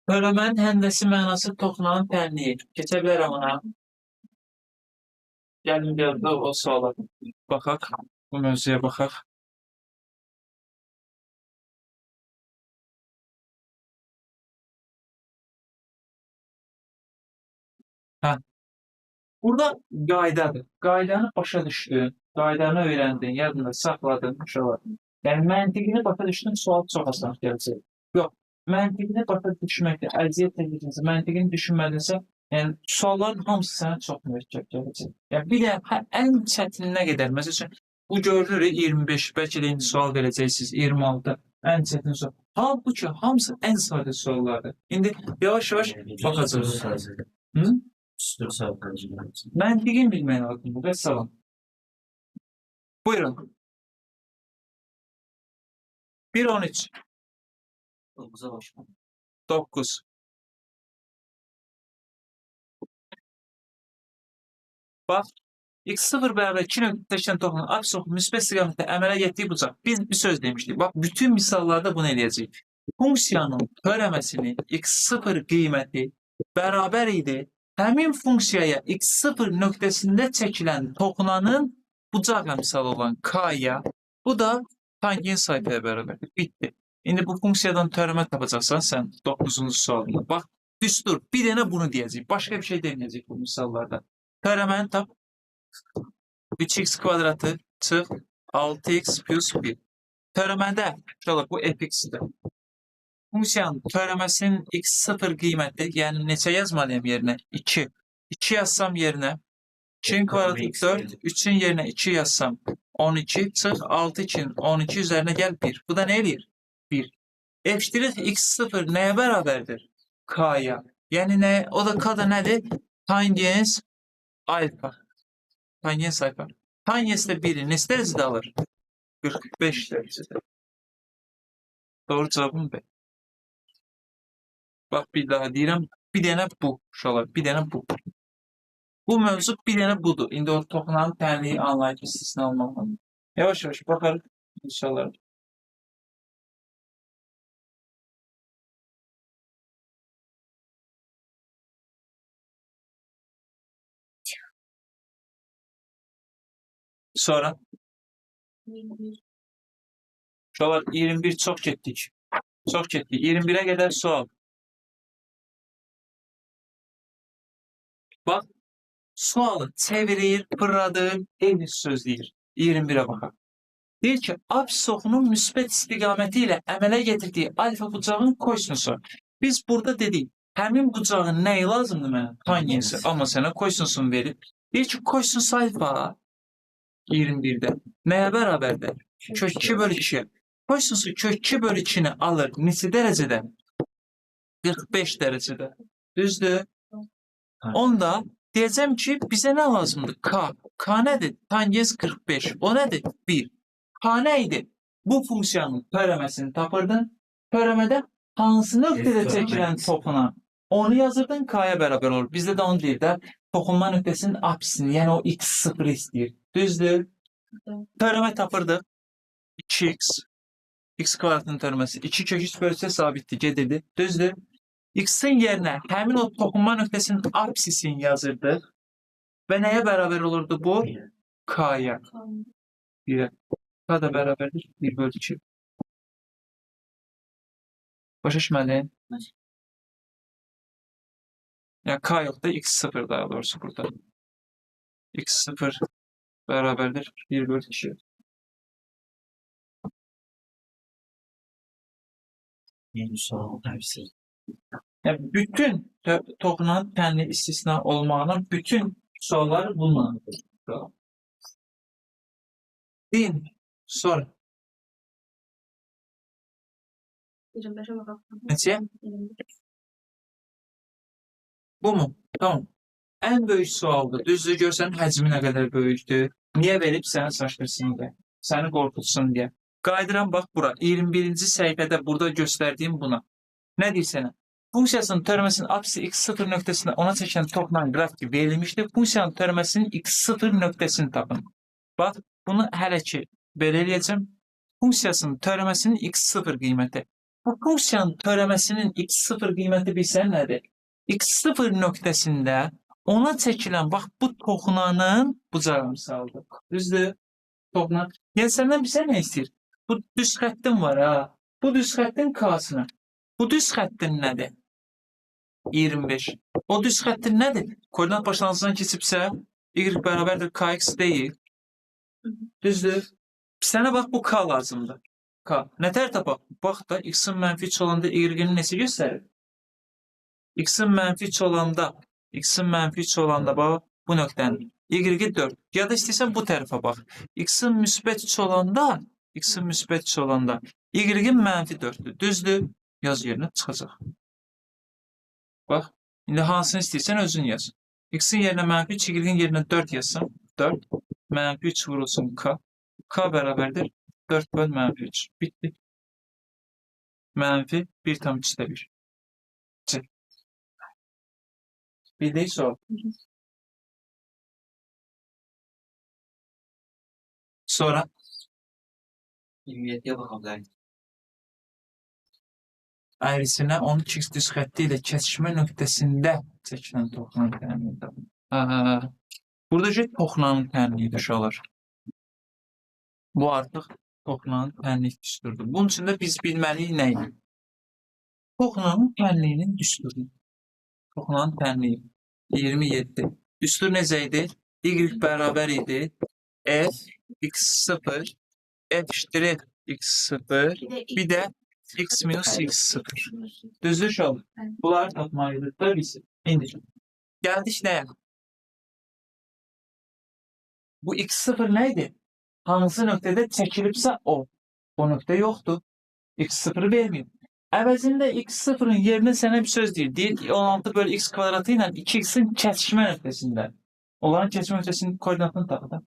Törəmənin həndəsi mənası toxunanın tənliyi. Keçə bilərəm ona. Gəlin gəldi o suala baxaq. Bu mövzuya baxaq. Hə, burada qaydadır. Qaydanı başa düşdün, qaydanı öyrəndin, yadında saxladın, uşaqlar. Yəni məntiqini başa düşdün, sual çox asan gələcək. Yox, məntiqini başa düşməkdə əziyyət çəkəcəksə, məntiqini düşünmədinsə, yəni sualların hamısı sənə çox mürəkkəb gələcək. Yəni bir də ən çətininə qədər, məsəl üçün bu görülür 25, bəlkə də indi sual verəcəksiniz 26, ən çətin sual. Halbuki hamısı ən sadə suallardır. İndi yavaş-yavaş baxacağız. Hı? Üstün savcı. Məntiqin bilmək lazımdır. Vəssalam. Buyurun. 1-13, 9'a başla. 9. Bax, x0 bərabər 2 nöqtəşdən toxunan absok müsbət istiqamətdə əmələ getdiyi bucaq. Biz bir söz demişdik. Bax, bütün misallarda bunu eləyəcəyik. Funksiyanın törəməsinin x0 qiyməti bərabər idi. Həmin funksiyaya x0 nöqtəsində çəkilən toxunanın bucaq əmsalı olan k-ya, bu da tangens sayfaya bərabərdir. Bitdi. İndi bu funksiyadan törəmə tapacaqsan sən 9-cu sualında. Bax, düstur. Bir dənə bunu deyəcək. Başqa bir şey deməyəcək bu misallarda. Törəməni tap. 3x kvadratı çıx 6x plus 1. Törəmədə bu fx-dir. Funksiyanın törəməsinin x0 qiyməti, yəni neçə yazmalıyam yerinə? 2. 2 yazsam yerinə 2-in kvadratı 4, 3-ün yerinə 2 yazsam 12, çıx 6 2-nin 12 üzərinə gəl 1. Bu da nə eləyir? 1. F' x0 nəyə bərabərdir? K-ya. Yəni nə? O da K da nədir? Tangens alfa. Tangens alfa. Tangens də 1-i neçə dərəcədə alır? 45 dərəcədə. Doğru cavabım B. Bax, bir daha deyirəm. Bir dənə bu. Uşaqlar, bir dənə bu. Bu mövzu bir dənə budur. İndi o toxunanın tənliyi anlayıcı istisna olmamalıdır. Yavaş-yavaş baxarıq inşallah. Sonra uşaqlar 21 çox getdik. Çox getdik. 21-ə qədər sual. Bax, sualı çevirir, pırradır, eyni söz deyir. 21'ə baxaq. Deyir ki, absisokunun müsbət istiqaməti ilə əmələ getirdiyi alfa bucağın kosinüsü. Biz burada dedik, həmin bucağın nəyi lazımdır mənə? Tangensi. Amma sənə kosinüsünü verib. Deyir ki, kosinüs alfa 21'də nəyə bərabərdir? Kök 2 bölü 2'ye. Kosinüsü kök 2 bölü 2'ni alır. Neçə dərəcədə? 45 dərəcədə. Düzdür? Onda deyəcəm ki, bizə nə lazımdır? K. K nədir? Tangens 45. O nədir? 1. K nə idi? Bu funksiyanın törəməsini tapırdın. Törəmədə hansı nöqtədə çəkilən toxuna? Onu yazırdın, K-ya bərabər olur. Bizdə də onu deyir də, toxunma nöqtəsinin apsini, yəni o x0 istəyir. Düzdür? Törəmə tapırdıq. 2x. X kvadratının törəməsi. 2 kök 3 bölüsə sabitdir, gedirdi. Düzdür? X-in yerinə həmin o toxunma nöqtəsinin apsisini yazırdıq. Və nəyə bərabər olurdu bu? K-ya. K da bərabərdir. 1 bölü 2. Başa düşmədin? Yəni K yoxdur, X0 daha doğrusu burada. X0 bərabərdir. 1 bölü 2. Yeni sual hepsi. Yəni bütün toxunanın tənli istisna olmağına bütün suallar bununla. Deyin, sonra. 25'e bakalım. Neçə? Bu mu? Tamam. Ən böyük sualdır. Düzdür, görsən həcmi nə qədər böyükdür. Niyə verib səni şaşırsın deyə. Səni qorxutsun deyə. Qaydıram bax bura. 21-ci səhifədə burada göstərdiyim buna. Nə deyir sənə? Funksiyasının törəməsinin apsisi x0 nöqtəsində ona çəkilən toxunan qrafiki verilmişdir. Funksiyanın törəməsinin x0 nöqtəsini tapın. Bax, bunu hələ ki belə eləyəcəm. Funksiyasının törəməsinin x0 qiyməti. Bu funksiyanın törəməsinin x0 qiyməti bilsən nədir? x0 nöqtəsində ona çəkilən bax bu toxunanın bucağı misalıdır. Düzdür? Toxunan. Yəni səndən bizə nə istəyir? Bu düz xəttin var ha. Bu düz xəttin K-sını. Bu düz xəttin nədir? 25. O düz xəttin nədir? Koordinat başlanğıcından keçibsə, y bərabərdir kx deyil. Düzdür. Sənə bax bu k lazımdır. K. Nətər tapaq? Bax da x-in mənfi 3 olanda y-nin neçə göstərir? X-in mənfi 3 olanda bax bu nöqtənin y-i 4. Ya da istəyirsən bu tərəfə bax. X-in müsbət 3 olanda y-in mənfi 4'dür. Düzdür. Yaz yerinə çıxacaq. Bax. İndi hansını istəyirsən özün yaz. X-in yerinə mənfi 3, y-in yerinə 4 yazsam. 4. Mənfi 3 vurulsun k. K bərabərdir 4 böl mənfi 3. Bitdi. Mənfi 1/3'də 1. C. Bildik soru. Sonra 27'ye bakalım. ayrısına 12x düz xətti ilə kəsişmə nöqtəsində çəkilən toxunan tənliyidir. Burada toxunanın tənliyidir uşaqlar. Bu artıq toxunanın tənlik düsturudur. Bunun üçün də biz bilməliyik nə idi? Toxunanın tənliyinin düsturu. Toxunanın tənliyi 27. Düstur necə idi? Y bərabər idi. F x0 F ştirih x0 bir də x minus x0. Düzdür uşaqlar. Bunları tapmalıyıq da biz. İndi gəldik nəyə? Bu x0 nə idi? Hansı nöqtədə çəkilibsə o. O nöqtə yoxdur. X0'ı verməyib. Əvəzində x0'ın yerinə sənə bir söz deyir. Deyir 16 bölü x kvadratı ilə 2x'in kəsişmə nöqtəsində. Onların kəsişmə nöqtəsinin koordinatını tapın.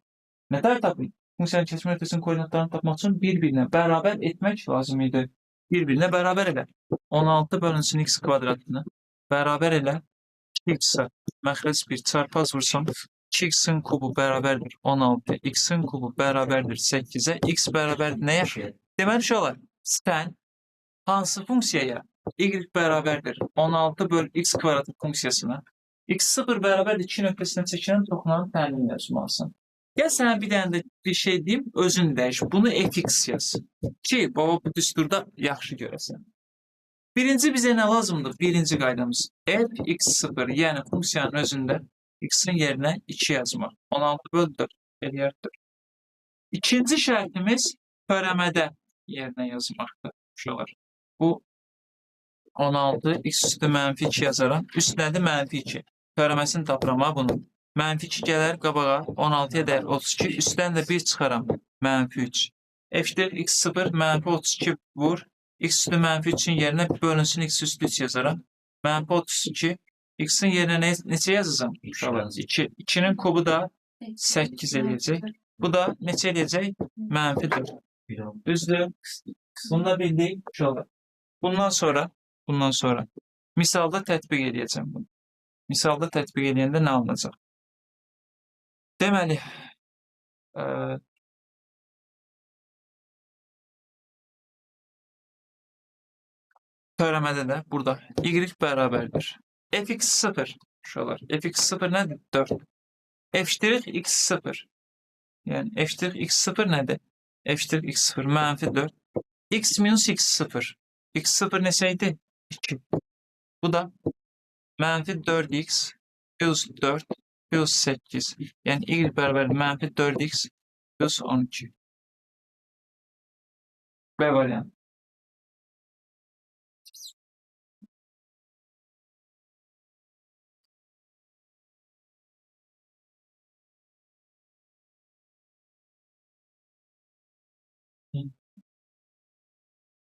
Nətər tapın? Funksiyanın kəsişmə nöqtəsinin koordinatlarını tapmaq üçün bir-birinə bərabər etmək lazım idi. Bir-birinə bərabər elə. 16 bölünsün x kvadratını bərabər elə 2x-ə. Məxrəc 1 çarpaz vursam 2x'in kubu bərabərdir 16, x'in kubu bərabərdir 8'ə, x bərabərdir nəyə? Deməli uşaqlar, sən hansı funksiyaya y bərabərdir 16 böl x kvadratı funksiyasına x0 bərabərdir 2 nöqtəsindən çəkilən toxunanın tənliyini yazmalısan. Gəl sənə bir dənə də bir şey deyim, özün dəyiş. Bunu fx yaz. Ki, baba bu düsturda yaxşı görəsən. Birinci bizə nə lazımdır? Birinci qaydamız. Fx0, yəni funksiyanın özündə x-in yerinə 2 yazmaq. 16 böl 4 eləyərdir. İkinci şərtimiz törəmədə yerinə yazmaqdır. Uşaqlar. Bu 16 x üstü mənfi 2 yazaram. Üst nədir? Mənfi 2. Törəməsini tapıram ha bunun. Mənfi 2 gələr qabağa 16'ya dəyər 32. Üstdən də 1 çıxaram. Mənfi 3. F'dir x0 mənfi 32 vur. X üstü mənfi 3'in yerinə bölünsün x üstü 3 yazaram. Mənfi 32. X'in yerinə neçə yazacağım? 2. 2'nin kubu da 8 eləyəcək. Bu da neçə eləyəcək? Mənfi 4. Düzdür. Bunu da bildik. Bundan sonra misalda tətbiq edəcəm bunu. Misalda tətbiq edəndə nə alınacaq? Deməli, törəmədə də burada y bərabərdir. Fx0 uşaqlar. Fx0 nədir? 4. F' x0. Yəni f' x0 nədir? F' x0 mənfi 4. X minus x0. X0 neçə idi? 2. Bu da mənfi 4x plus 4 plus 8. Yəni y bərabər mənfi 4x plus 12. B variant.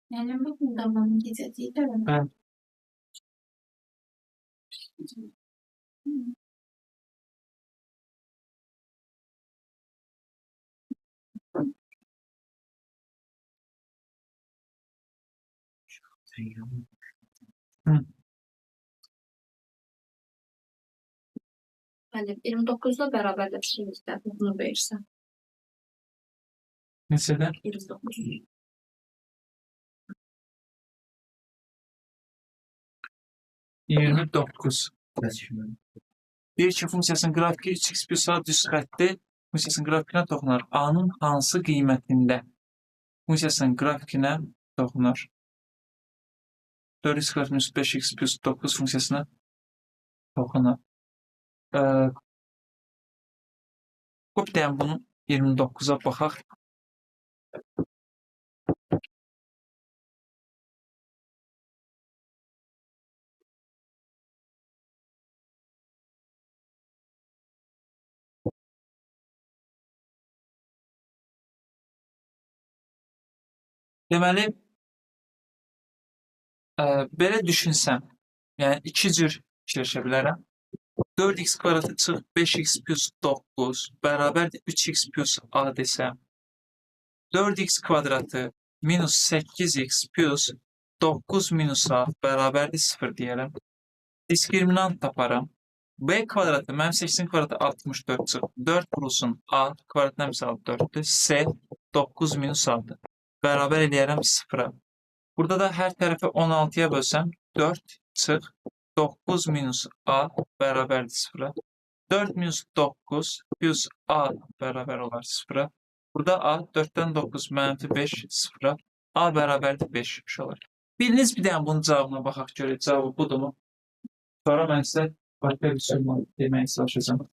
Yəni bu zamanın gecəsi törəmə. Bəli. Bəli, 29'la bərabərləşdirirsə, bunu verirsə. Neçədə? 29. 29. Deyir ki, funksiyasının qrafiki 3x plus a düz xətti funksiyasının qrafikinə toxunur. A-nın hansı qiymətində funksiyasının qrafikinə toxunur? 4x kvadrat minus 5x plus 9 funksiyasına toxunur. Qop deyəm bunu 29'a baxaq. Deməli, belə düşünsəm, yəni iki cür fikirləşə bilərəm. 4x kvadratı çıx 5x plus 9 bərabərdir 3x plus a desəm. 4x kvadratı minus 8x plus 9 minus a bərabərdir 0 deyərəm. Diskriminant taparam. B kvadratı mənim 8'in kvadratı 64 çıx. 4 plusun a kvadratın əmsal 4'dür. C 9 minus a''dır. Bərabər eləyərəm 0'a. Burada da hər tərəfi 16'ya bölsəm 4 çıx 9 minus a bərabərdir 0'a. 4 minus 9 plus a bərabər olar 0'a. Burada a 4'dən 9 mənfi 5 0'a. A bərabərdir 5 olar. Biriniz bir dənə bunun cavabına baxaq görək. Cavabı budurmu? Sonra mən sizə başqa bir söz deməyə çalışacağım.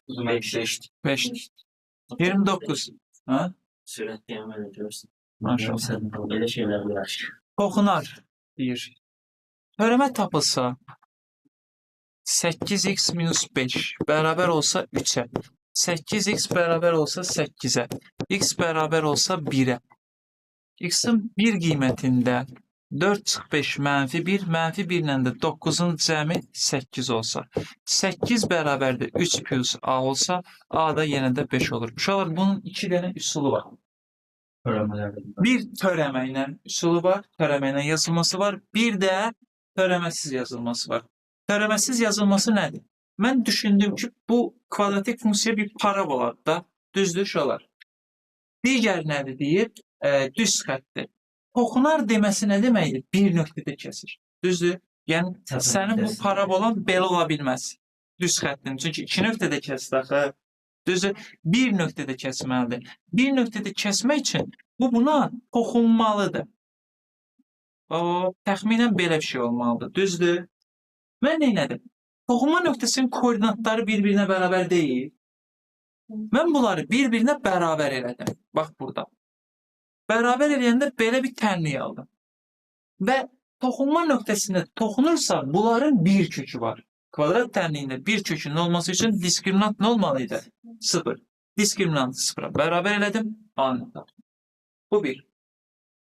Beşleştik. 5. 29. Ha? Sürekli hemen ediyorsun. Maşallah. Sen böyle şeyler uğraş. Toxunar deyir. Törəmə tapılsa 8x minus 5 bərabər olsa 3'ə. 8x bərabər olsa 8'ə. X bərabər olsa 1'ə. X'in 1 qiymətində 4 çıx 5 mənfi 1, mənfi 1 ilə də 9'un cəmi 8 olsa. 8 bərabərdir 3 plus a olsa, a da yenə də 5 olur. Uşaqlar, bunun 2 dənə üsulu var. Bir törəmə ilə üsulu var, törəmə ilə yazılması var. Bir də törəməsiz yazılması var. Törəməsiz yazılması nədir? Mən düşündüm ki, bu kvadratik funksiya bir paraboladır da, düzdür uşaqlar. Digər nədir deyib? Düz xəttdir. Toxunar deməsi nə deməkdir? Bir nöqtədə kəsir. Düzdür? Yəni, sənin bu parabolan belə ola bilməz. Düz xəttin. Çünki iki nöqtədə kəsir axı. Düzdür? Bir nöqtədə kəsməlidir. Bir nöqtədə kəsmək üçün bu buna toxunmalıdır. Təxminən belə bir şey olmalıdır. Düzdür? Mən neylədim? Toxunma nöqtəsinin koordinatları bir-birinə bərabər deyil. Mən bunları bir-birinə bərabər elədim. Bax burada. Bərabər eləyəndə belə bir tənlik aldım. Və toxunma nöqtəsində toxunursa bunların bir kökü var. Kvadrat tənliyində bir kökünün olması üçün diskriminant nə olmalıydı? 0. Diskriminantı 0'a bərabər elədim. A-nı. Bu bir.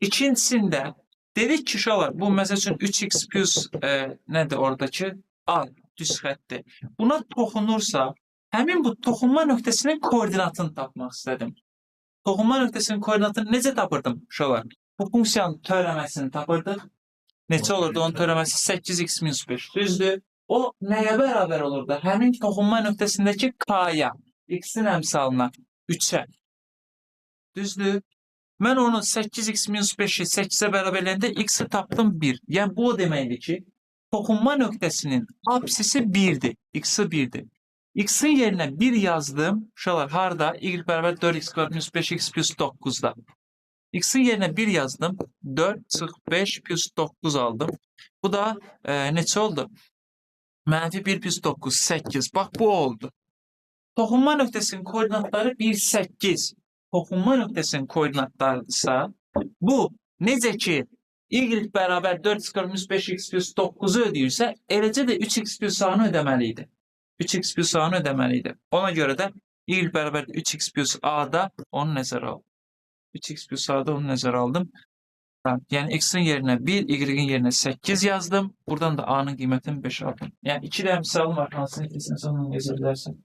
İkincisində dedik ki, uşaqlar, bu məsəl üçün 3x plus nədir oradakı? A düz xəttdir. Buna toxunursa, həmin bu toxunma nöqtəsinin koordinatını tapmaq istədim. Toxunma nöqtəsinin koordinatını necə tapırdım uşaqlar? Bu funksiyanın törəməsini tapırdıq. Neçə olurdu onun törəməsi? 8x minus 5. Düzdür? O nəyə bərabər olurdu? Həmin toxunma nöqtəsindəki k-ya, x-in əmsalına, 3'ə. Düzdür? Mən onu 8x minus 5'i 8'ə bərabər eləyəndə x-i tapdım 1. Yəni bu o deməkdir ki, toxunma nöqtəsinin apsisi 1'dir. X-i 1'dir. X'in yerinə 1 yazdım. Uşaqlar, harada? Y bərabər 4x kvadrat minus 5x plus 9'da. X'in yerinə 1 yazdım. 4 çıx 5 plus 9 aldım. Bu da neçə oldu? Mənfi 1 plus 9, 8. Bax, bu oldu. Toxunma nöqtəsinin koordinatları 1, 8. Toxunma nöqtəsinin koordinatlarıdırsa, bu necə ki, Y bərabər 4x kvadrat minus 5x plus 9'u ödəyirsə, eləcə də 3x plus a-nı ödəməliydi. 3x plus a-nı ödəməliydi. Ona görə də y bərabər 3x plus a-da onu nəzərə aldım. 3x plus a-da onu nəzərə aldım. Yəni x-in yerinə 1, y-in yerinə 8 yazdım. Buradan da a-nın qiymətini 5 aldım. Yəni 2 də misalım var. Hansını ikisinə sonuna yazə bilərsən.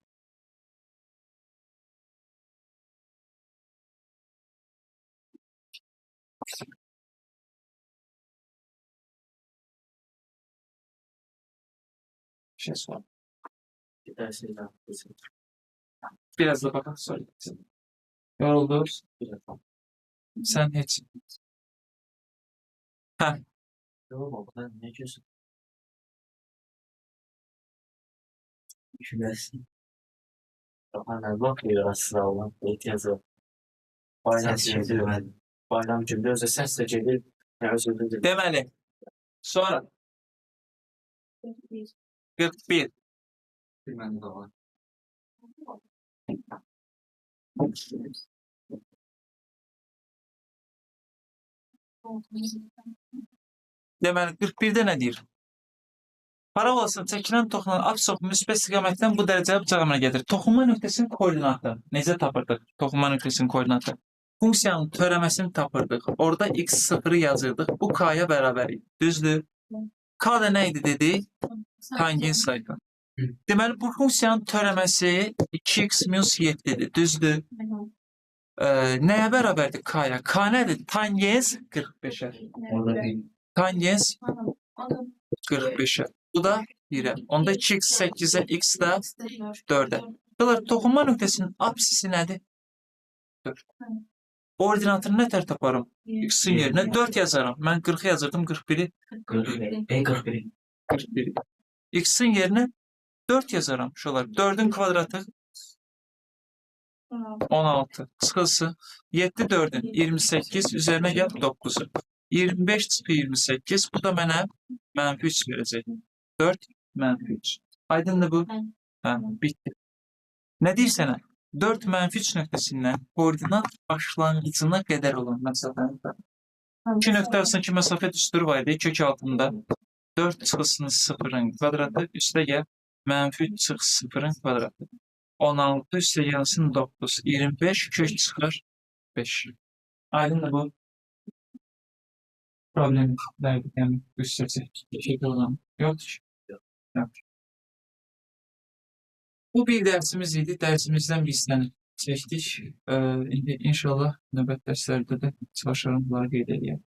Bir şey sor. Biraz da bakalım söyleyeyim. Yoruldunuz. Sen hiç. Yok baba ne diyorsun? Şülesin. Bana bakıyor aslında olan ihtiyacı. Bayram Ses cümle, çevirmedim. bayram cümle özü ses de gelir. Ne özür dilerim. Deməli, sonra 41. 41. Bilmem de var. Deməli, 41-də nə deyir? Parabolasının çəkilən toxunan absop müsbət istiqamətdən bu dərəcəli bıçaq əmələ gəlir. Toxunma nöqtəsinin koordinatı. Necə tapırdıq? Toxunma nöqtəsinin koordinatı. Funksiyanın törəməsini tapırdıq. Orada x0-ı yazırdıq. Bu k-ya bərabər idi. Düzdür? K da nə idi dedik? Tangens sayı. Deməli, bu funksiyanın törəməsi 2x minus 7-dir. Düzdür? Nəyə bərabərdir k-ya? K nədir? Tangens 45-ə. Orada değil. Tangens O da 45'e. Bu da 1'e. Onda 2x 8'e, x da istemiyor. 4'e. Dolayısıyla toxunma nöqtəsinin apsisi nədir? 4. Ordinatını nə tər taparım? X-in yerinə 4 yazaram. Mən 40 yazırdım, 41'i 41. 41. 41'i. X-in yerinə 4 yazaram. Şolar. 4'ün kvadratı 16. Sıxılsı 7 4'ün 28 üzərinə gəl 9'u. 25 çıxı 28. Bu da mənə mənfi 3 verəcək. 4 mənfi 3. Aydındır bu? Hə, bitdi. Nə deyir sənə? 4 mənfi 3 nöqtəsindən koordinat başlanğıcına qədər olan məsafəni tapır. 2 nöqtə arasındakı məsafə düstur var idi. Kök altında 4 çıxısının 0'ın kvadratı üstə gəl mənfi 3 çıx 0'ın kvadratı. 16 üstə gəlsin 9. 25 kök çıxar 5. Aydındır bu? Problem değil. Yani gösterecek bir şey olan yok. Yok. Bu bir dersimiz idi. Dersimizden biz tane çektik. İnşallah nöbet derslerde de çalışalım. Bunları qeyd edeyim.